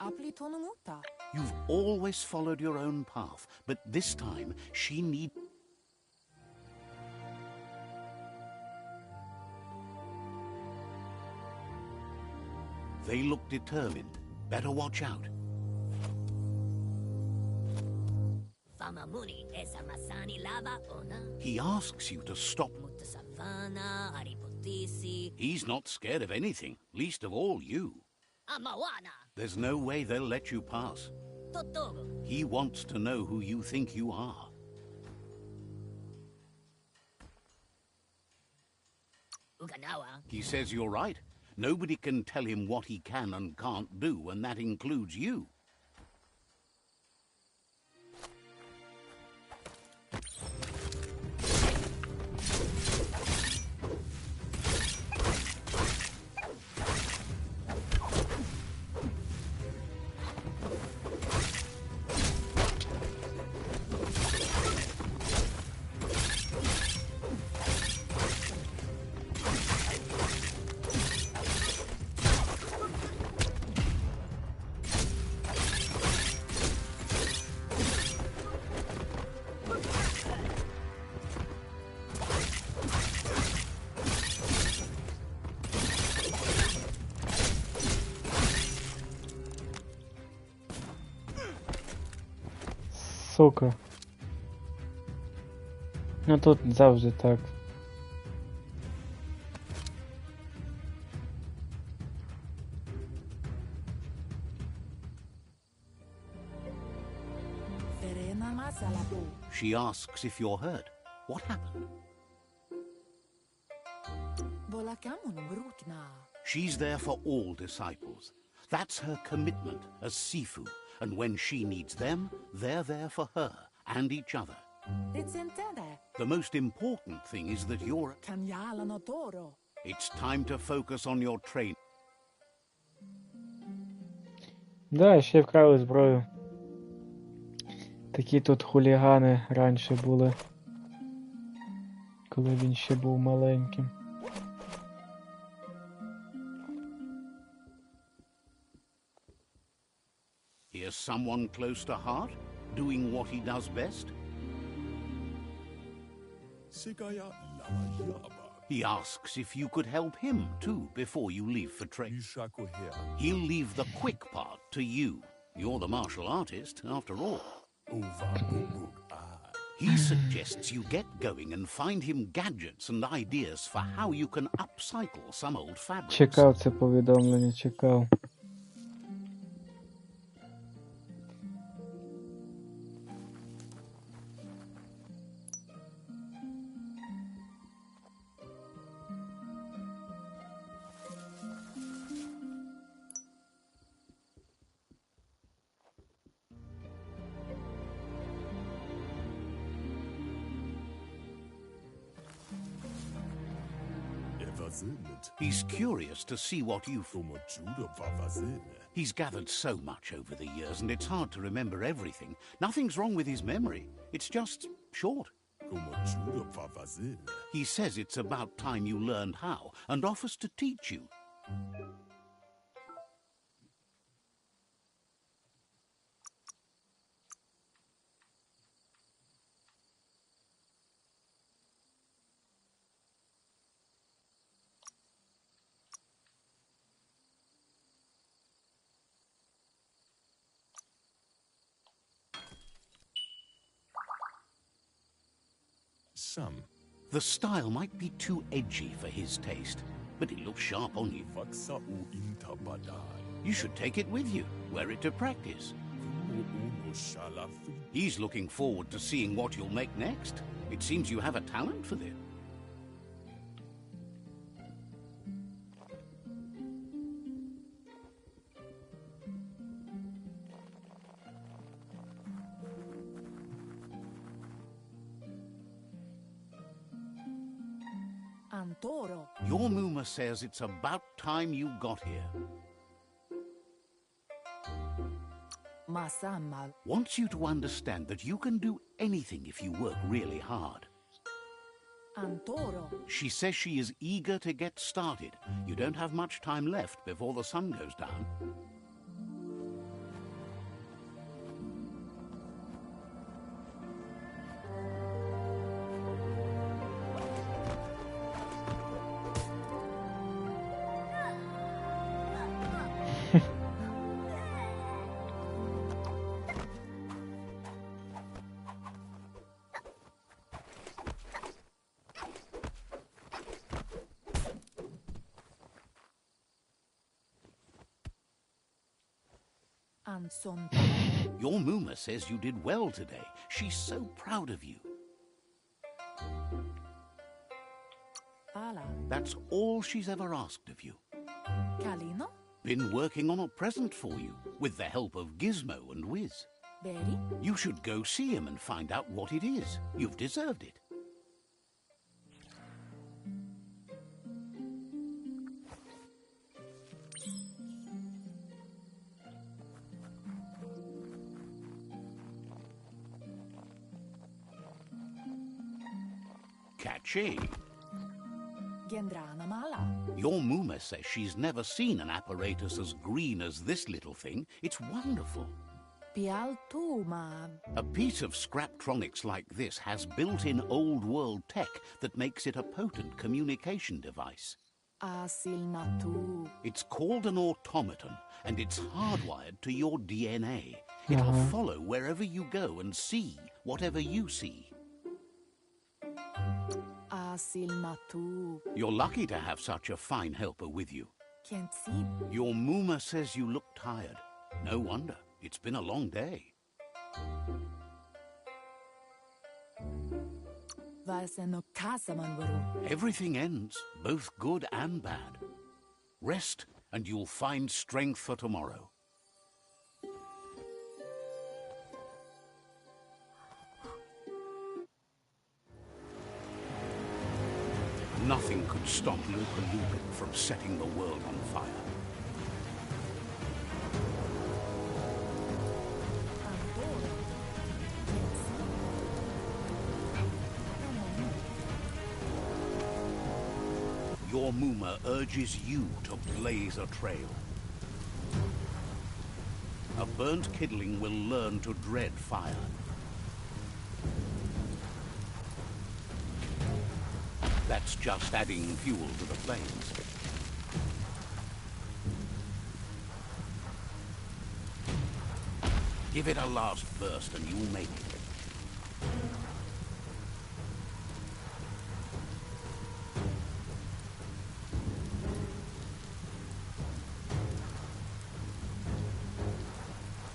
Apli tonumuta. You've always followed your own path, but this time she needs... They look determined. Better watch out. Famamuni esa masani lava ona. He asks you to stop. Mutta savana haripotisi. He's not scared of anything, least of all you. Amawana. There's no way they'll let you pass. Totogo. He wants to know who you think you are. Uganawa. He says you're right. Nobody can tell him what he can and can't do, and that includes you. Сука. Ну тут завжди так. Verena masalapu. She asks if you're hurt. What happened? Volakamunum rutna. She's there for all disciples. That's her commitment as Sifu. And when she needs them, they're there for her and each other. Ritsentende. The most important thing is that you're... Kanyala no toro. It's time to focus on your training. Да, ще вкрали зброю. Такі тут хулігани раніше були. Коли він ще був маленьким. Here's someone close to heart, doing what he does best. He asks if you could help him too before you leave for training. He'll leave the quick part to you. You're the martial artist, after all. He suggests you get going and find him gadgets and ideas for how you can upcycle some old fabrics. Чекав це повідомлення, чекав. He's curious to see what you've... He's gathered so much over the years, and it's hard to remember everything. Nothing's wrong with his memory. It's just short. He says it's about time you learned how, and offers to teach you. The style might be too edgy for his taste, but it looks sharp on you. You should take it with you, wear it to practice. He's looking forward to seeing what you'll make next. It seems you have a talent for this. Antoro. Your Muma says it's about time you got here. Masammal. Wants you to understand that you can do anything if you work really hard. Antoro. She says she is eager to get started. You don't have much time left before the sun goes down. Anson. Your Muma says you did well today. She's so proud of you. Ala. That's all she's ever asked of you. Kalino. Been working on a present for you, with the help of Gizmo and Wiz. Beri. You should go see him and find out what it is. You've deserved it. Catchy. Gendrana mala. Your Muma says she's never seen an apparatus as green as this little thing. It's wonderful. Pialtuma. A piece of Scraptronics like this has built-in old-world tech that makes it a potent communication device. Asilnatu. It's called an automaton, and it's hardwired to your DNA. It'll follow wherever you go and see whatever you see. Asilnatu. You're lucky to have such a fine helper with you. Can't see. Your Muma says you look tired. No wonder. It's been a long day. Vaseno kasaman waru. Everything ends, both good and bad. Rest, and you'll find strength for tomorrow. Nothing could stop Lupa Lupin from setting the world on fire. Antoro. Your Muma urges you to blaze a trail. A burnt kidling will learn to dread fire. That's just adding fuel to the flames. Give it a last burst and you'll make it.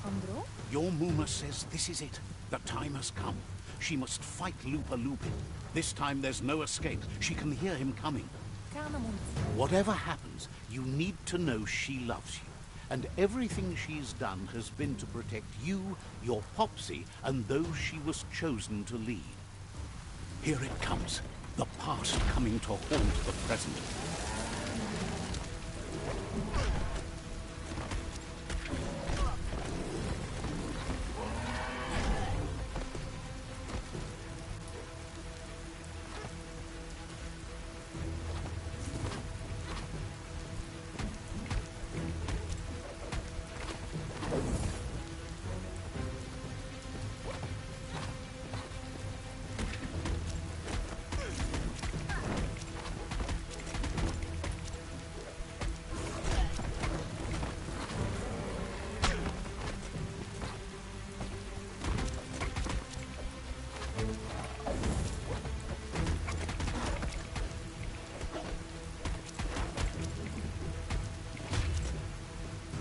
Andro. Your Muma says this is it. The time has come. She must fight Lupa Lupin. This time there's no escape. She can hear him coming. Kanamun. Whatever happens, you need to know she loves you. And everything she's done has been to protect you, your Popsy, and those she was chosen to lead. Here it comes. The past coming to haunt the present.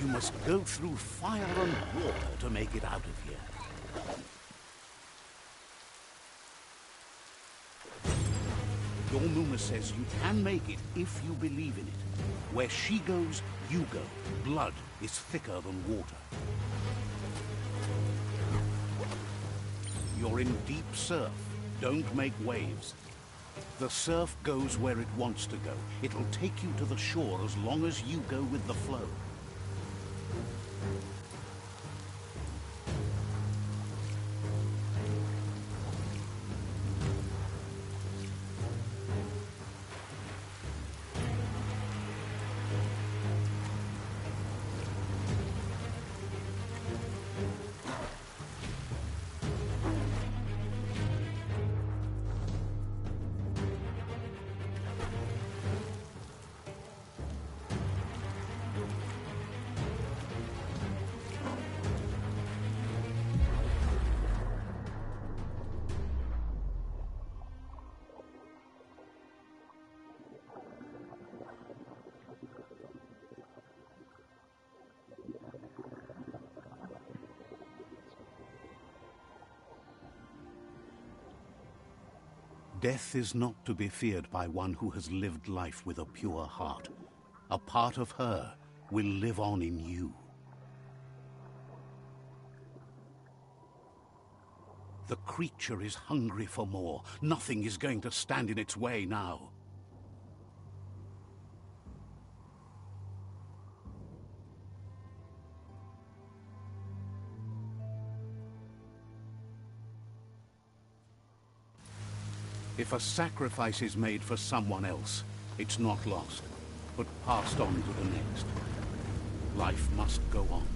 You must go through fire and water to make it out of here. Your Muma says you can make it if you believe in it. Where she goes, you go. Blood is thicker than water. You're in deep surf. Don't make waves. The surf goes where it wants to go. It'll take you to the shore as long as you go with the flow. Death is not to be feared by one who has lived life with a pure heart. A part of her will live on in you. The creature is hungry for more. Nothing is going to stand in its way now. If a sacrifice is made for someone else, it's not lost, but passed on to the next. Life must go on.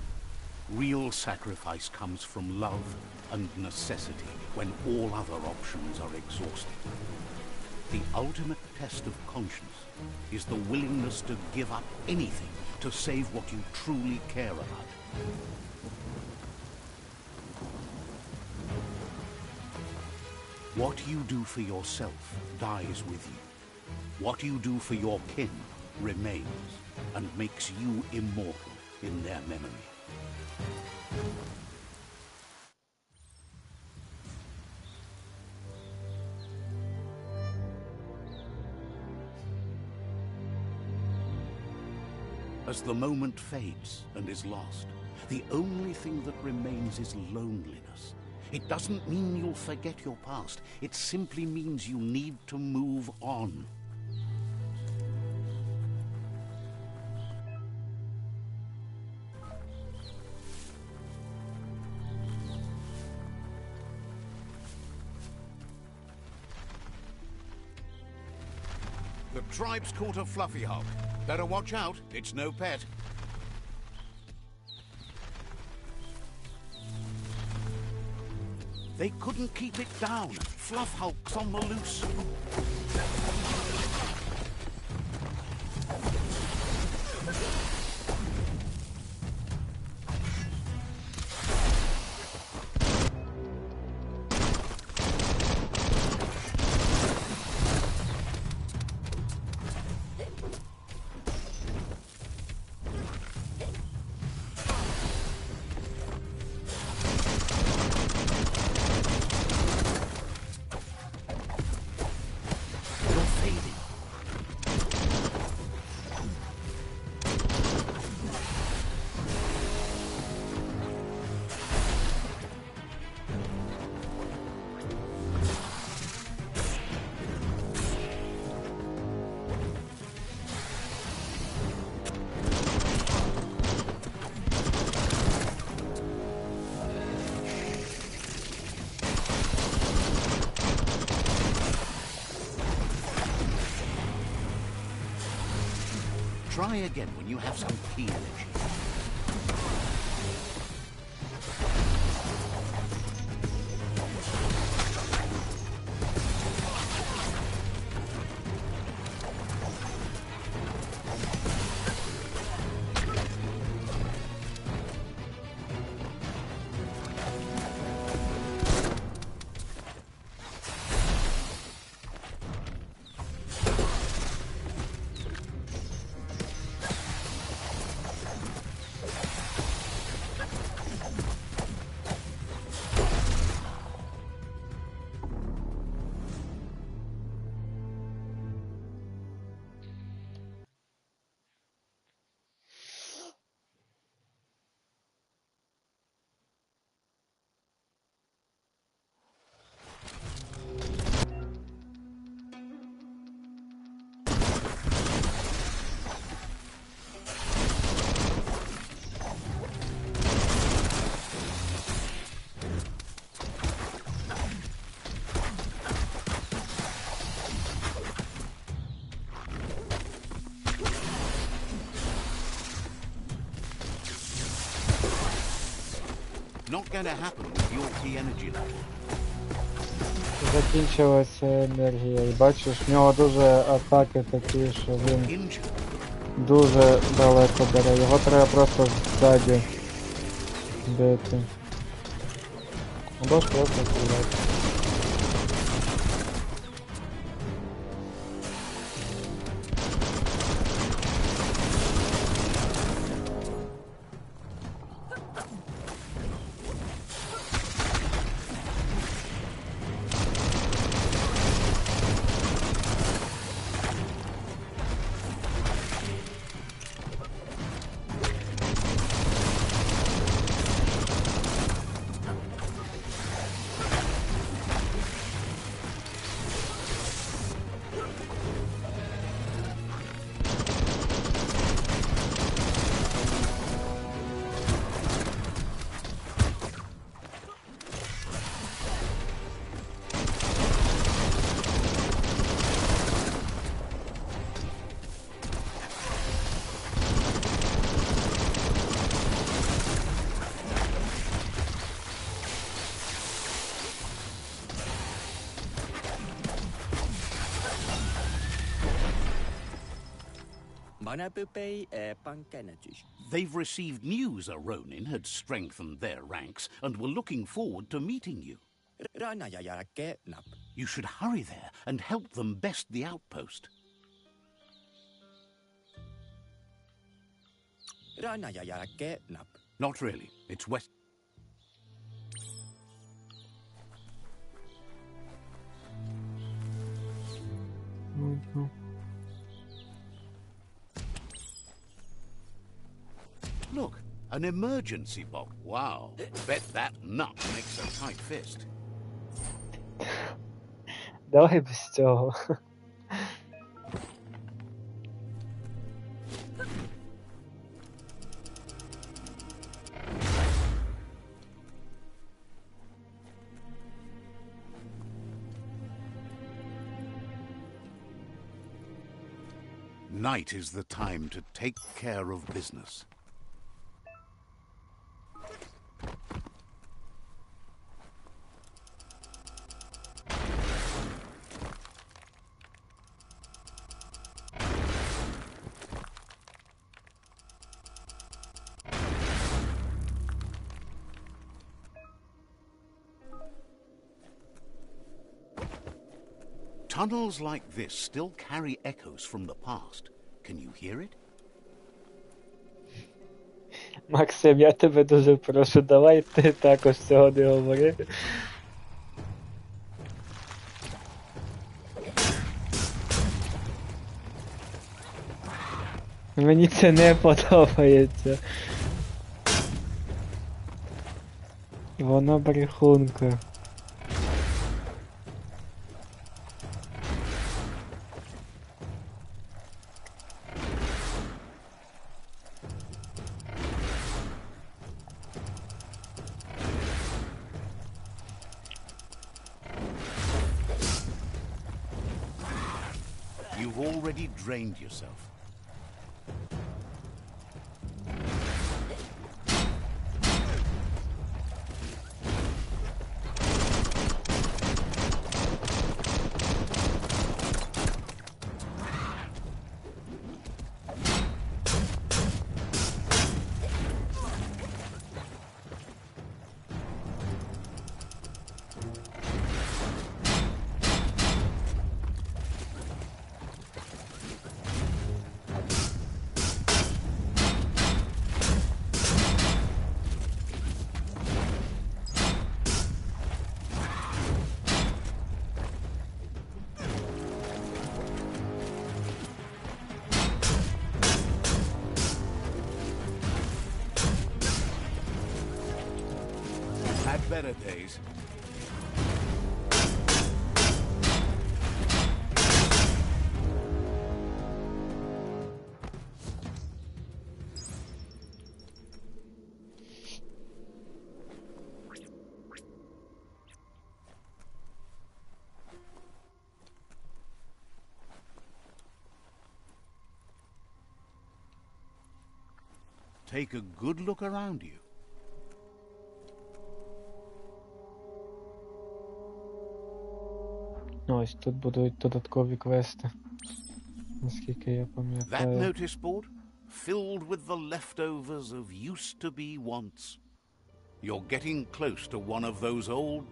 Real sacrifice comes from love and necessity when all other options are exhausted. The ultimate test of conscience is the willingness to give up anything to save what you truly care about. What you do for yourself dies with you. What you do for your kin remains and makes you immortal in their memory. As the moment fades and is lost, the only thing that remains is loneliness. It doesn't mean you'll forget your past. It simply means you need to move on. The tribe's caught a fluffy hulk. Better watch out, it's no pet. They couldn't keep it down. Fluff hulk's on the loose. Try again when you have some key energy. Not gonna happen with your key energy level. Закінчилася енергія. І бачиш, в нього дуже атаки такі, що він Injured. дуже далеко бере. Його треба просто ззаді бити. Або ж просто стріляти. They've received news a Ronin had strengthened their ranks and were looking forward to meeting you. You should hurry there and help them best the outpost. Not really. It's west. Look, an emergency box. Wow. Bet that nut makes a tight fist. Давай без цього. Night is the time to take care of business. Tunnels like this still carry echoes from the past. Can you hear it? Максим, я тебе дуже прошу, давай ти також цього не говори. Мені це не подобається. Вона брехунка. You've already drained yourself. Had better days. Take a good look around you. Ось тут будуть додаткові квести, наскільки я That пам'ятаю. notice board? Filled with the leftovers of used-to-be wants. You're getting close to one of those old...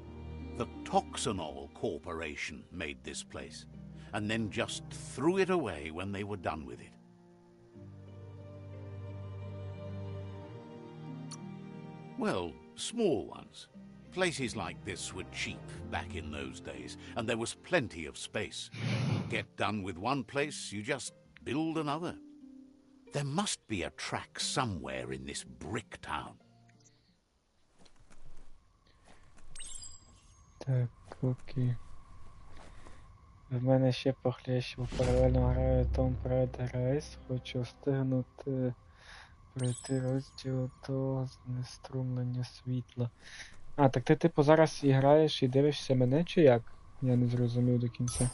The Toxanol Corporation made this place, and then just threw it away when they were done with it. Well, small ones. Places like this were cheap back in those days, and there was plenty of space. Get done with one place, you just build another. There must be a track somewhere in this brick town. Так, окей. В мене ще похлеще, паралельно граю Tomb Raider Rise, хочу встигнути пройти розділ до знеструмлення світла. А, так ти типу зараз і граєш і дивишся мене, чи як? Я не зрозумів до кінця.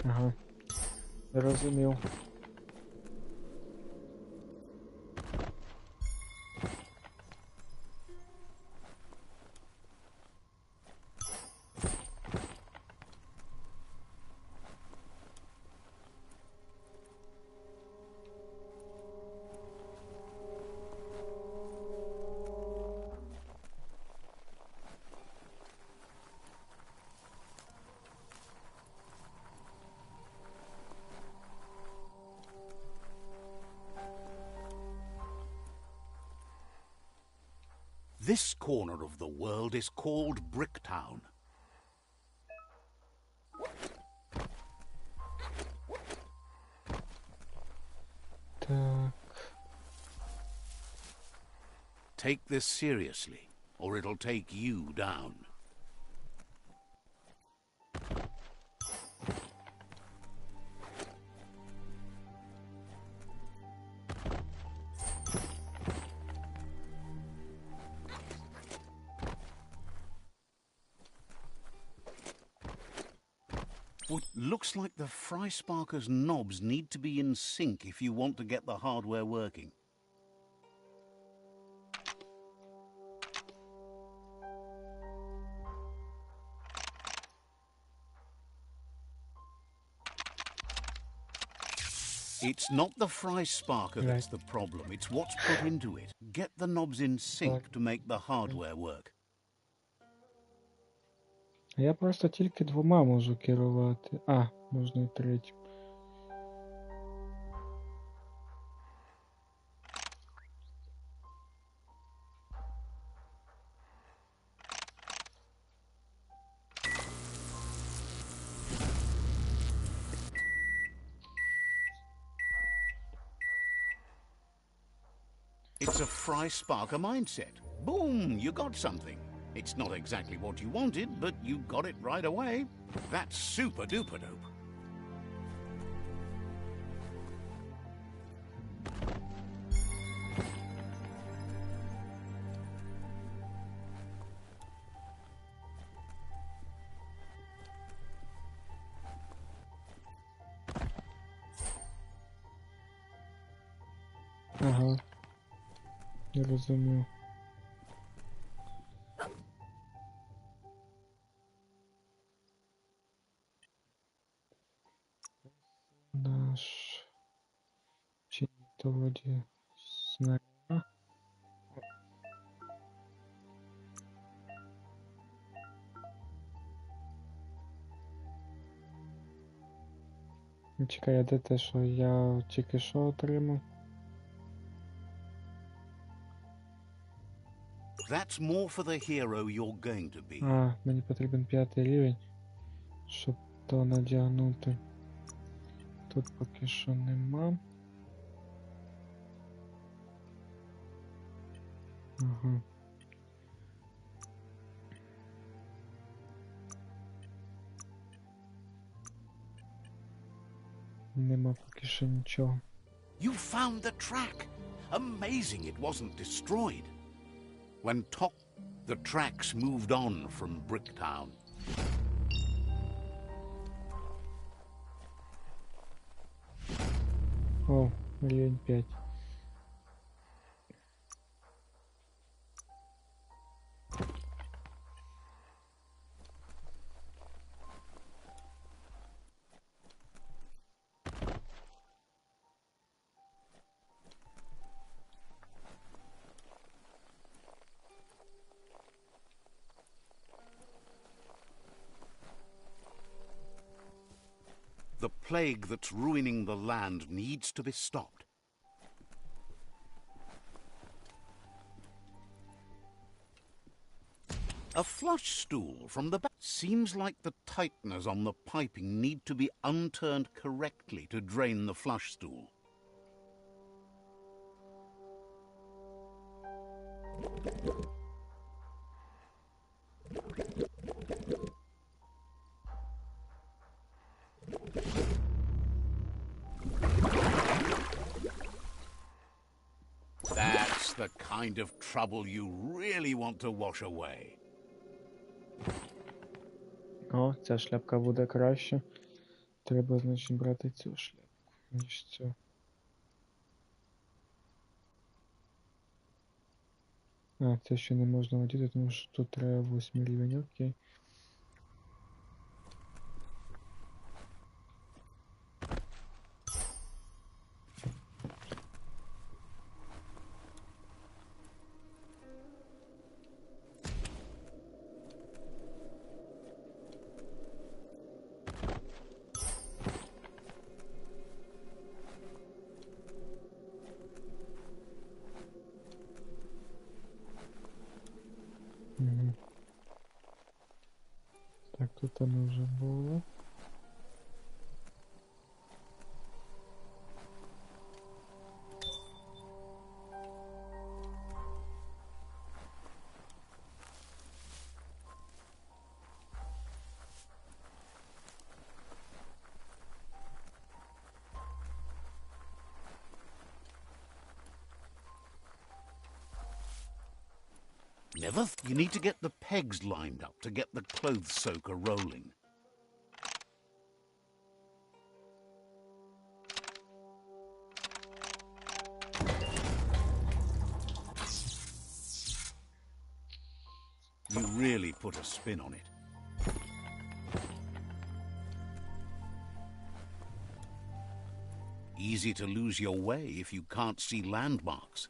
Ага. Зрозумів. This corner of the world is called Bricktown. Так. Take this seriously, or it'll take you down. What looks like the Fry Sparker's knobs need to be in sync if you want to get the hardware working. It's not the Fry Sparker that's the problem, it's what's put into it. Get the knobs in sync to make the hardware work. Я просто тільки двома можу керувати. А, можна і третім. It's a Fry Sparker mindset. Boom, you got something. It's not exactly what you wanted, but you got it right away. That's super duper dope. Ага. Я розумію. Наш... Чи то вроді снаряд. Чекай, а де те, що я тільки що отримав? That's more for the hero you're going to be. А, мені потрібен 5-й рівень, щоб то надягнути. Тут поки що нема. Ага. Нема поки що нічого. You found the track. Amazing it wasn't destroyed. When the tracks moved on from Bricktown. О, рівень 5. The plague that's ruining the land needs to be stopped. A flush stool from the back. Seems like the tighteners on the piping need to be unturned correctly to drain the flush stool. That's the kind of trouble you really want to wash away. О, ця шляпка буде краще. Треба, значить, брати цю шляпку, ніж цю. А, це ще не можна одіти, тому що тут треба 8 рівень, окей. Угу. Так, тут воно вже було. You need to get the pegs lined up to get the clothes soaker rolling. You really put a spin on it. Easy to lose your way if you can't see landmarks.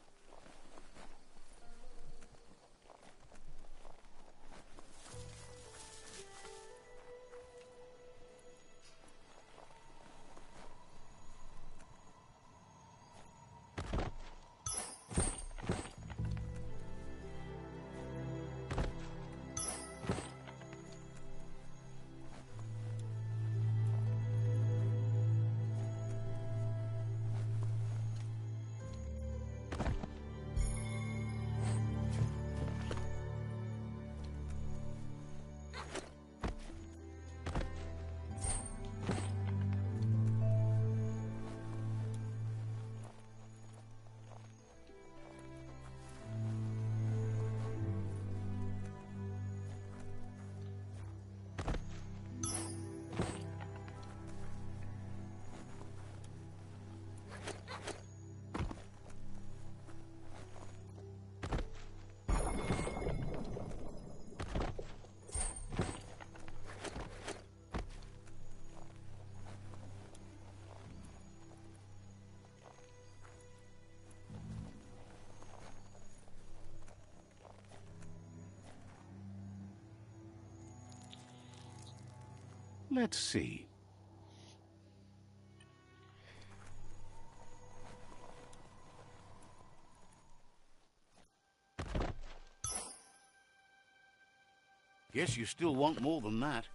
Let's see. Guess you still want more than that.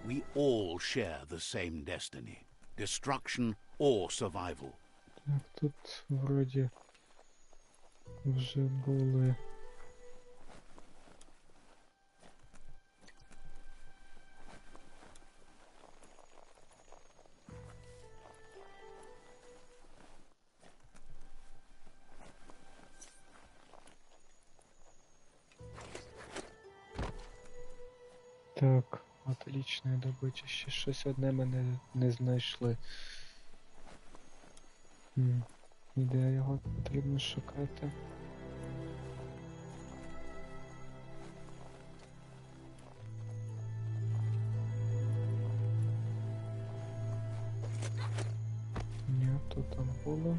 We all share the same destiny. Destruction or survival. Так, тут вроді Вже були. Так, отлично, добича. Ще щось одне мене не знайшли. І де його потрібно шукати? Ні, тут там було.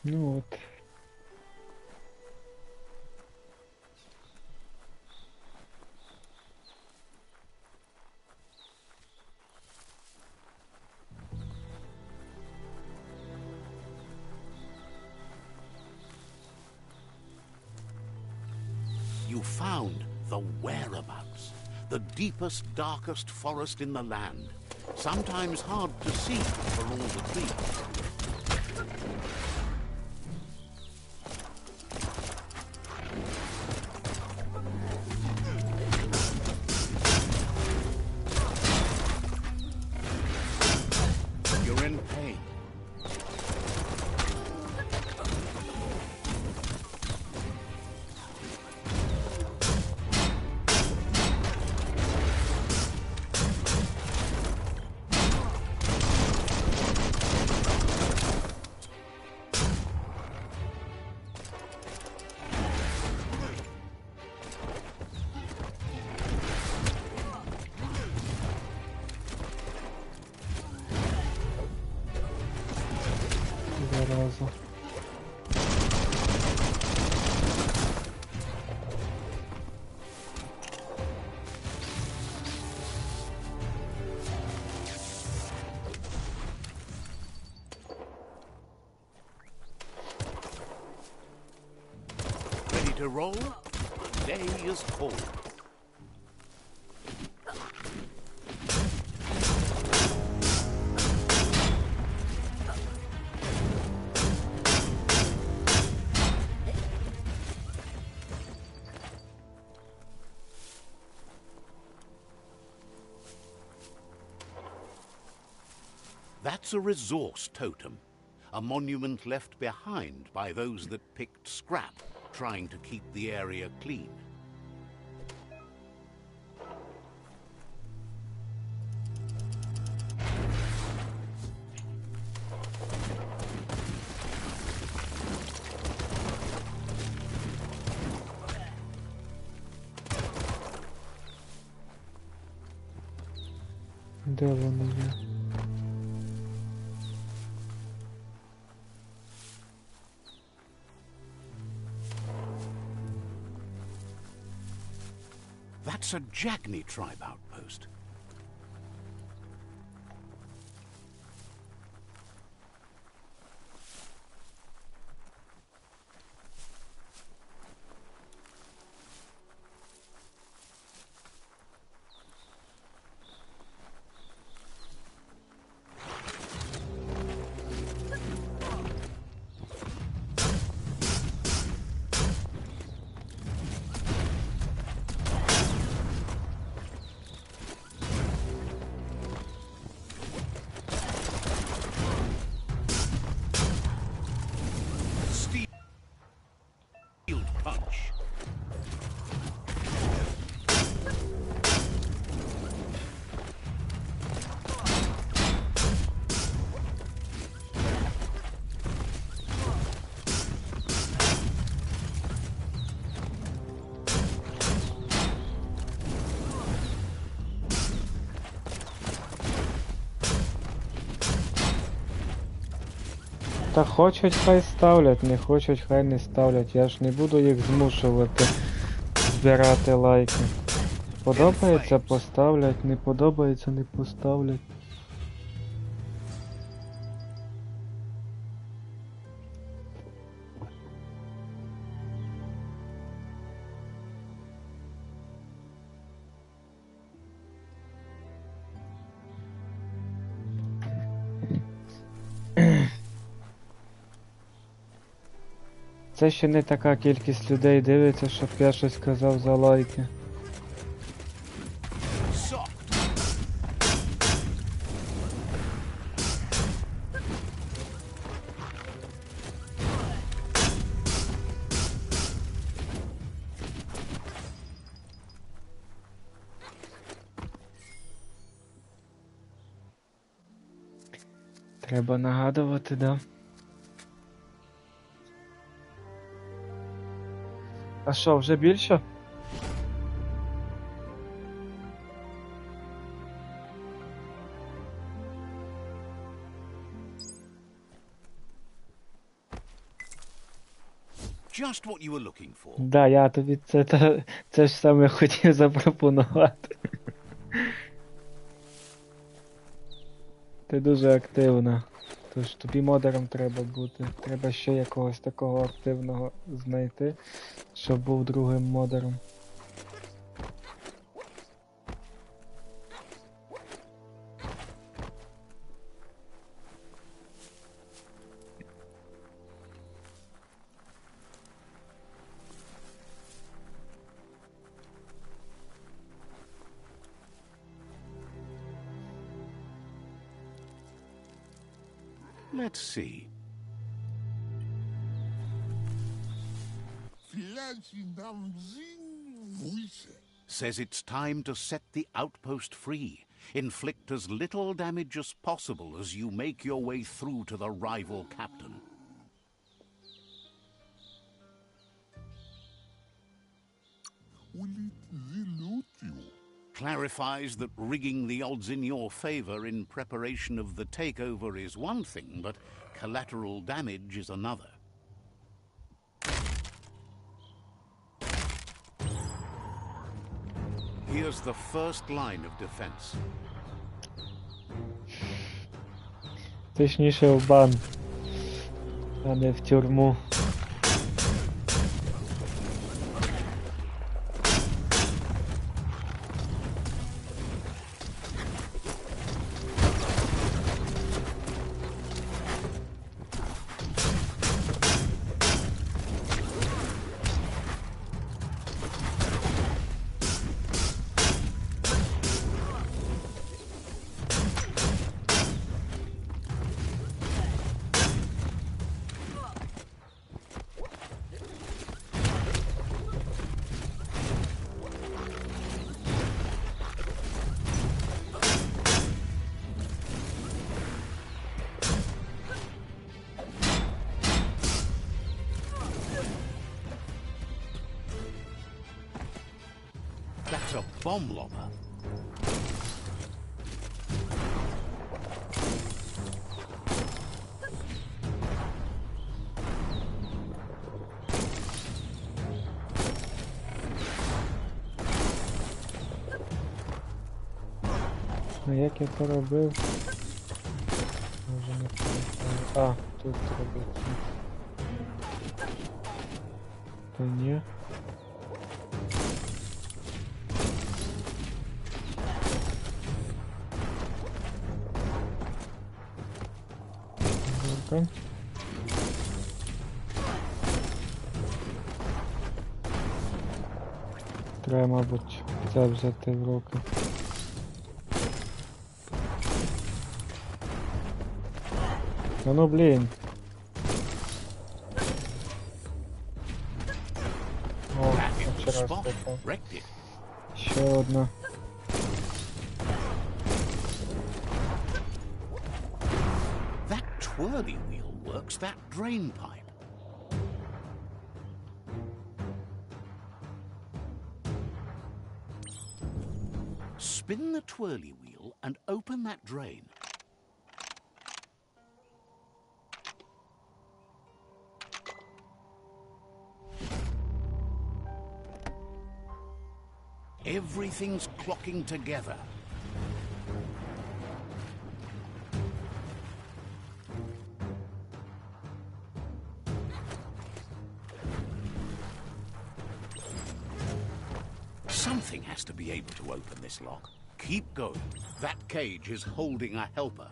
Ну от. You found the whereabouts, the deepest, darkest forest in the land, sometimes hard to see for all the trees. You're in pain. Зараза. Ready to roll? The day is cold. That's a resource totem, a monument left behind by those that picked scrap, trying to keep the area clean. Де вони є? That's a Jagni tribe outpost. Та хочуть, хай ставлять, не хочуть, хай не ставлять. Я ж не буду їх змушувати збирати лайки. Подобається, поставлять, не подобається, не поставлять. Це ще не така кількість людей дивиться, щоб я щось казав за лайки. Треба нагадувати, да. А що, вже більше? Just what you were looking for. Да, я тобі це ж саме хотів запропонувати. Ти дуже активна. Тож тобі модером треба бути. Треба ще якогось такого активного знайти, щоб був другим модером. Let's see. Says it's time to set the outpost free. Inflict as little damage as possible as you make your way through to the rival captain. Clarifies that rigging the odds in your favor in preparation of the takeover is one thing, but collateral damage is another. Here's the first line of defense. Точніше в бан, а не в тюрму. That's a bomb lobber. А як я то робив? Може не пам'ятаю. А, тут робиться. Та ні. Добре. Треба, мабуть, це взяти в руки. А ну блін. О, ще раз таке. Ще одна. That twirly wheel works that drain pipe. Spin the twirly wheel and open that drain. Everything's clocking together. Something has to be able to open this lock. Keep going. That cage is holding a helper.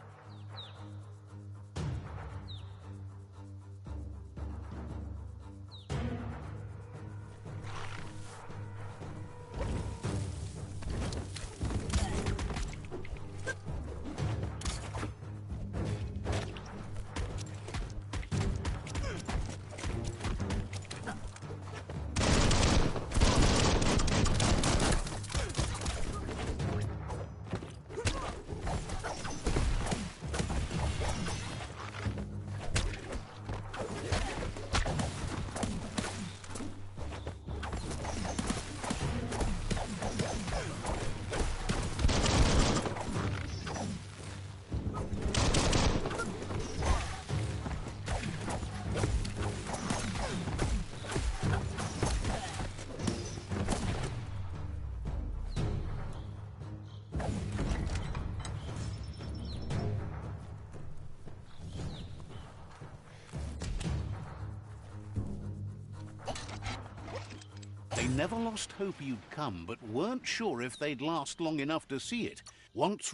They never lost hope you'd come, but weren't sure if they'd last long enough to see it. Once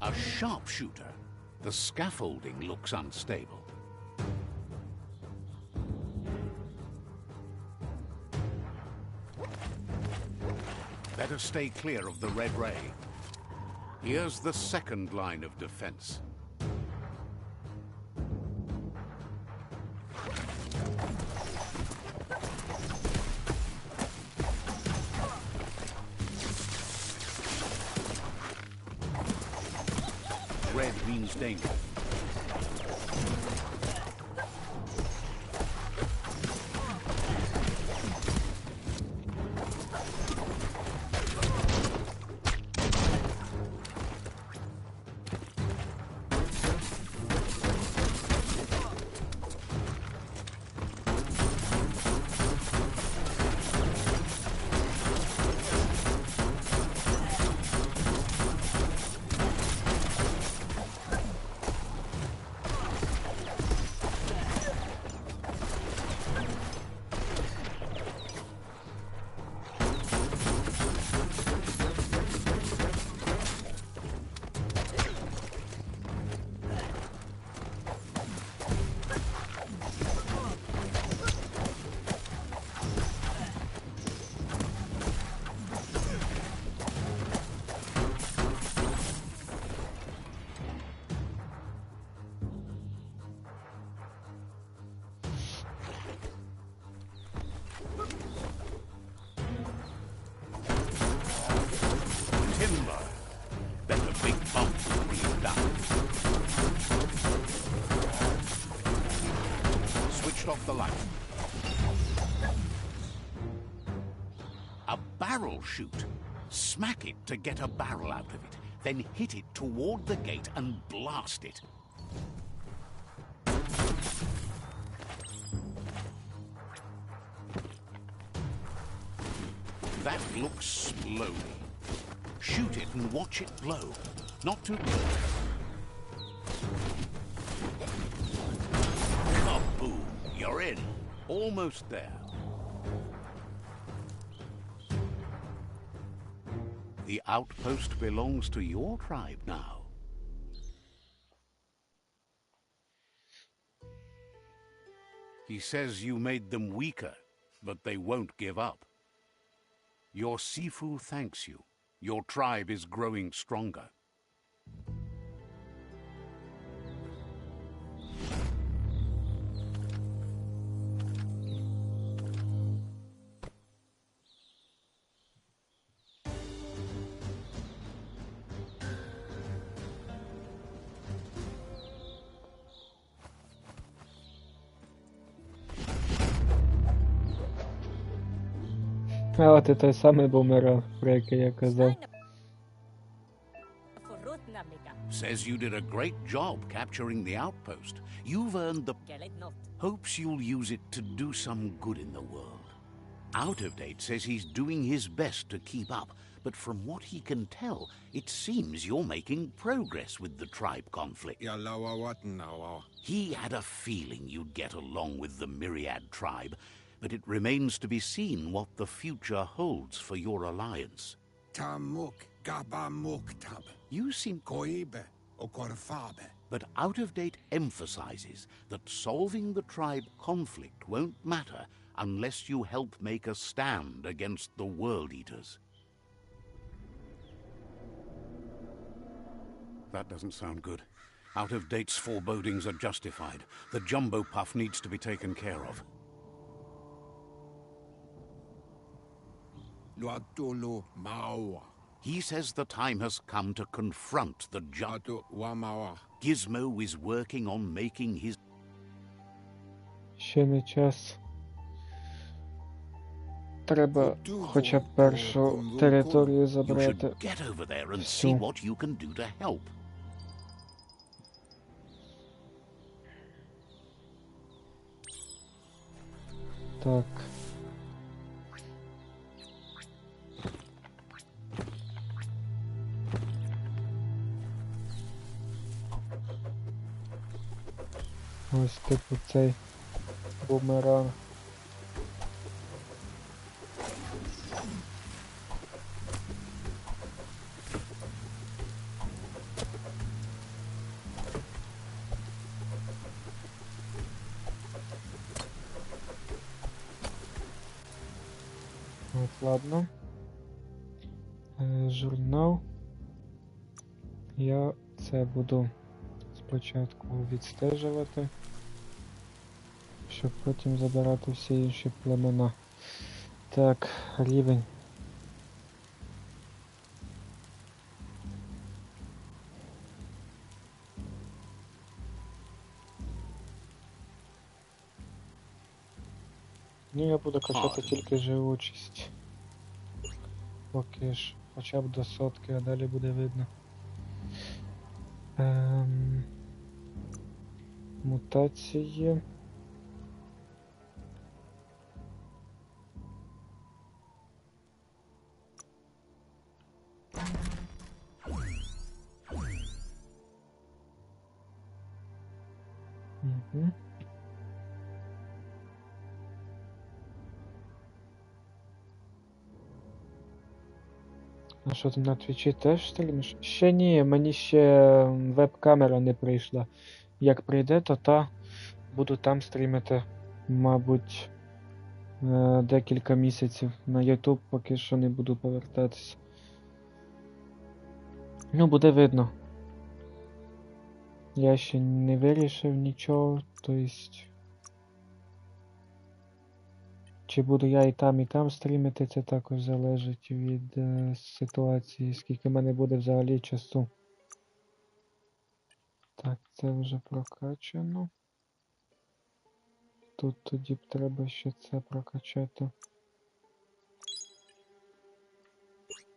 a sharpshooter. The scaffolding looks unstable. Better stay clear of the red ray. Here's the second line of defense. Red means danger. Timber. Bet a big bump will bring it down. Switched off the light. A barrel shoot. Smack it to get a barrel out of it. Then hit it toward the gate and blast it. That looks slowly. Shoot it and watch it blow. Not too close. Kaboom! You're in. Almost there. The outpost belongs to your tribe now. He says you made them weaker, but they won't give up. Your Sifu thanks you. Your tribe is growing stronger. А, ти той самий бумеранг, про який я казав. Says you did a great job capturing the outpost. You've earned the... Hopes you'll use it to do some good in the world. Out of Date says he's doing his best to keep up, but from what he can tell, it seems you're making progress with the tribe conflict. He had a feeling you'd get along with the Myriad tribe, but it remains to be seen what the future holds for your alliance. You seem... But Out of Date emphasizes that solving the tribe conflict won't matter unless you help make a stand against the World Eaters. That doesn't sound good. Out of Date's forebodings are justified. The jumbo puff needs to be taken care of. He says the time has come to confront the Gizmo is working on making his... Ще не час. Треба хоча б першу територію You should забрати. get over there and Всю. see what you can do to help. Так. Ось типу цей бумеранг. От, ладно. Журнал. Я це буду спочатку відстежувати, щоб потім забирати всі інші племена. Так, рівень. Ну, я буду качати тільки живучість. Поки ж, хоча б до 100, а далі буде видно. Мутації. Угу. А що ти на твічі теж стрімиш? Ще ні, мені ще веб-камера не прийшла. Як прийде, то буду там стрімити, мабуть, декілька місяців. На YouTube поки що не буду повертатися. Ну, буде видно. Я ще не вирішив нічого, то есть... Чи буду я і там стрімити, це також залежить від ситуації, скільки в мене буде взагалі часу. Так, це вже прокачано. Тут тоді б треба ще це прокачати.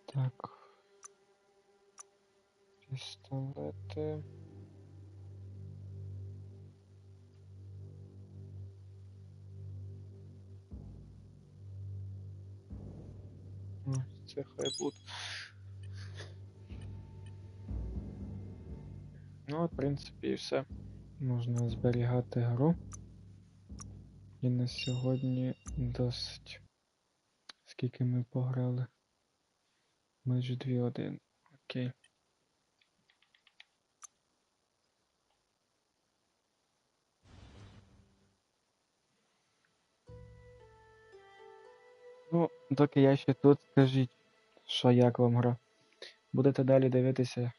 Так. Пістолети. Це хай буде. Ну, в принципі, і все. Можна зберігати гру. І на сьогодні досить. Скільки ми пограли? Майже 2 години. Окей. Ну, доки я ще тут, скажіть, що як вам гра? Будете далі дивитися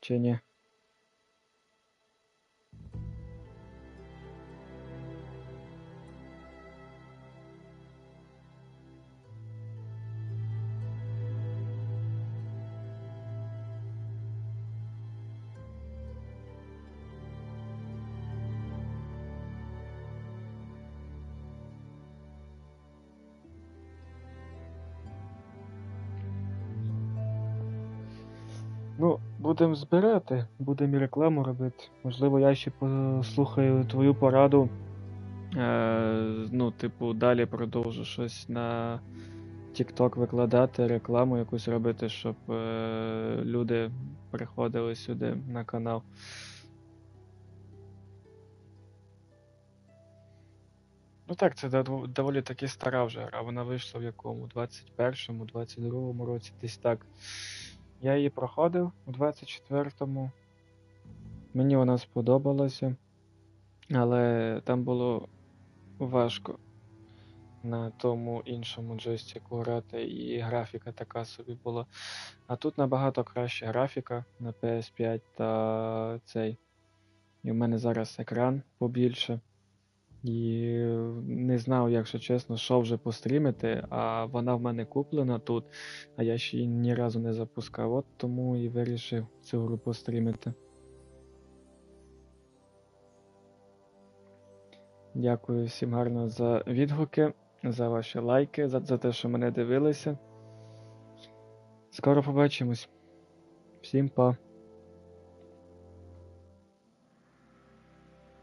чи ні? Ну, будемо збирати, будемо і рекламу робити. Можливо, я ще послухаю твою пораду. Ну, типу, далі продовжу щось на TikTok викладати, рекламу якусь робити, щоб люди приходили сюди на канал. Ну так, це доволі таки стара вже гра. Вона вийшла в якому? 21-му, 22-му році, десь так. Я її проходив у 24-му. Мені вона сподобалася, але там було важко на тому іншому джойстику грати, і графіка така собі була. А тут набагато краща графіка на PS5 та цей. І в мене зараз екран побільше. І не знав, якщо чесно, що вже пострімити, а вона в мене куплена тут, а я ще її ні разу не запускав. От тому і вирішив цю гру пострімити. Дякую всім гарно за відгуки, за ваші лайки, за те, що мене дивилися. Скоро побачимось. Всім па.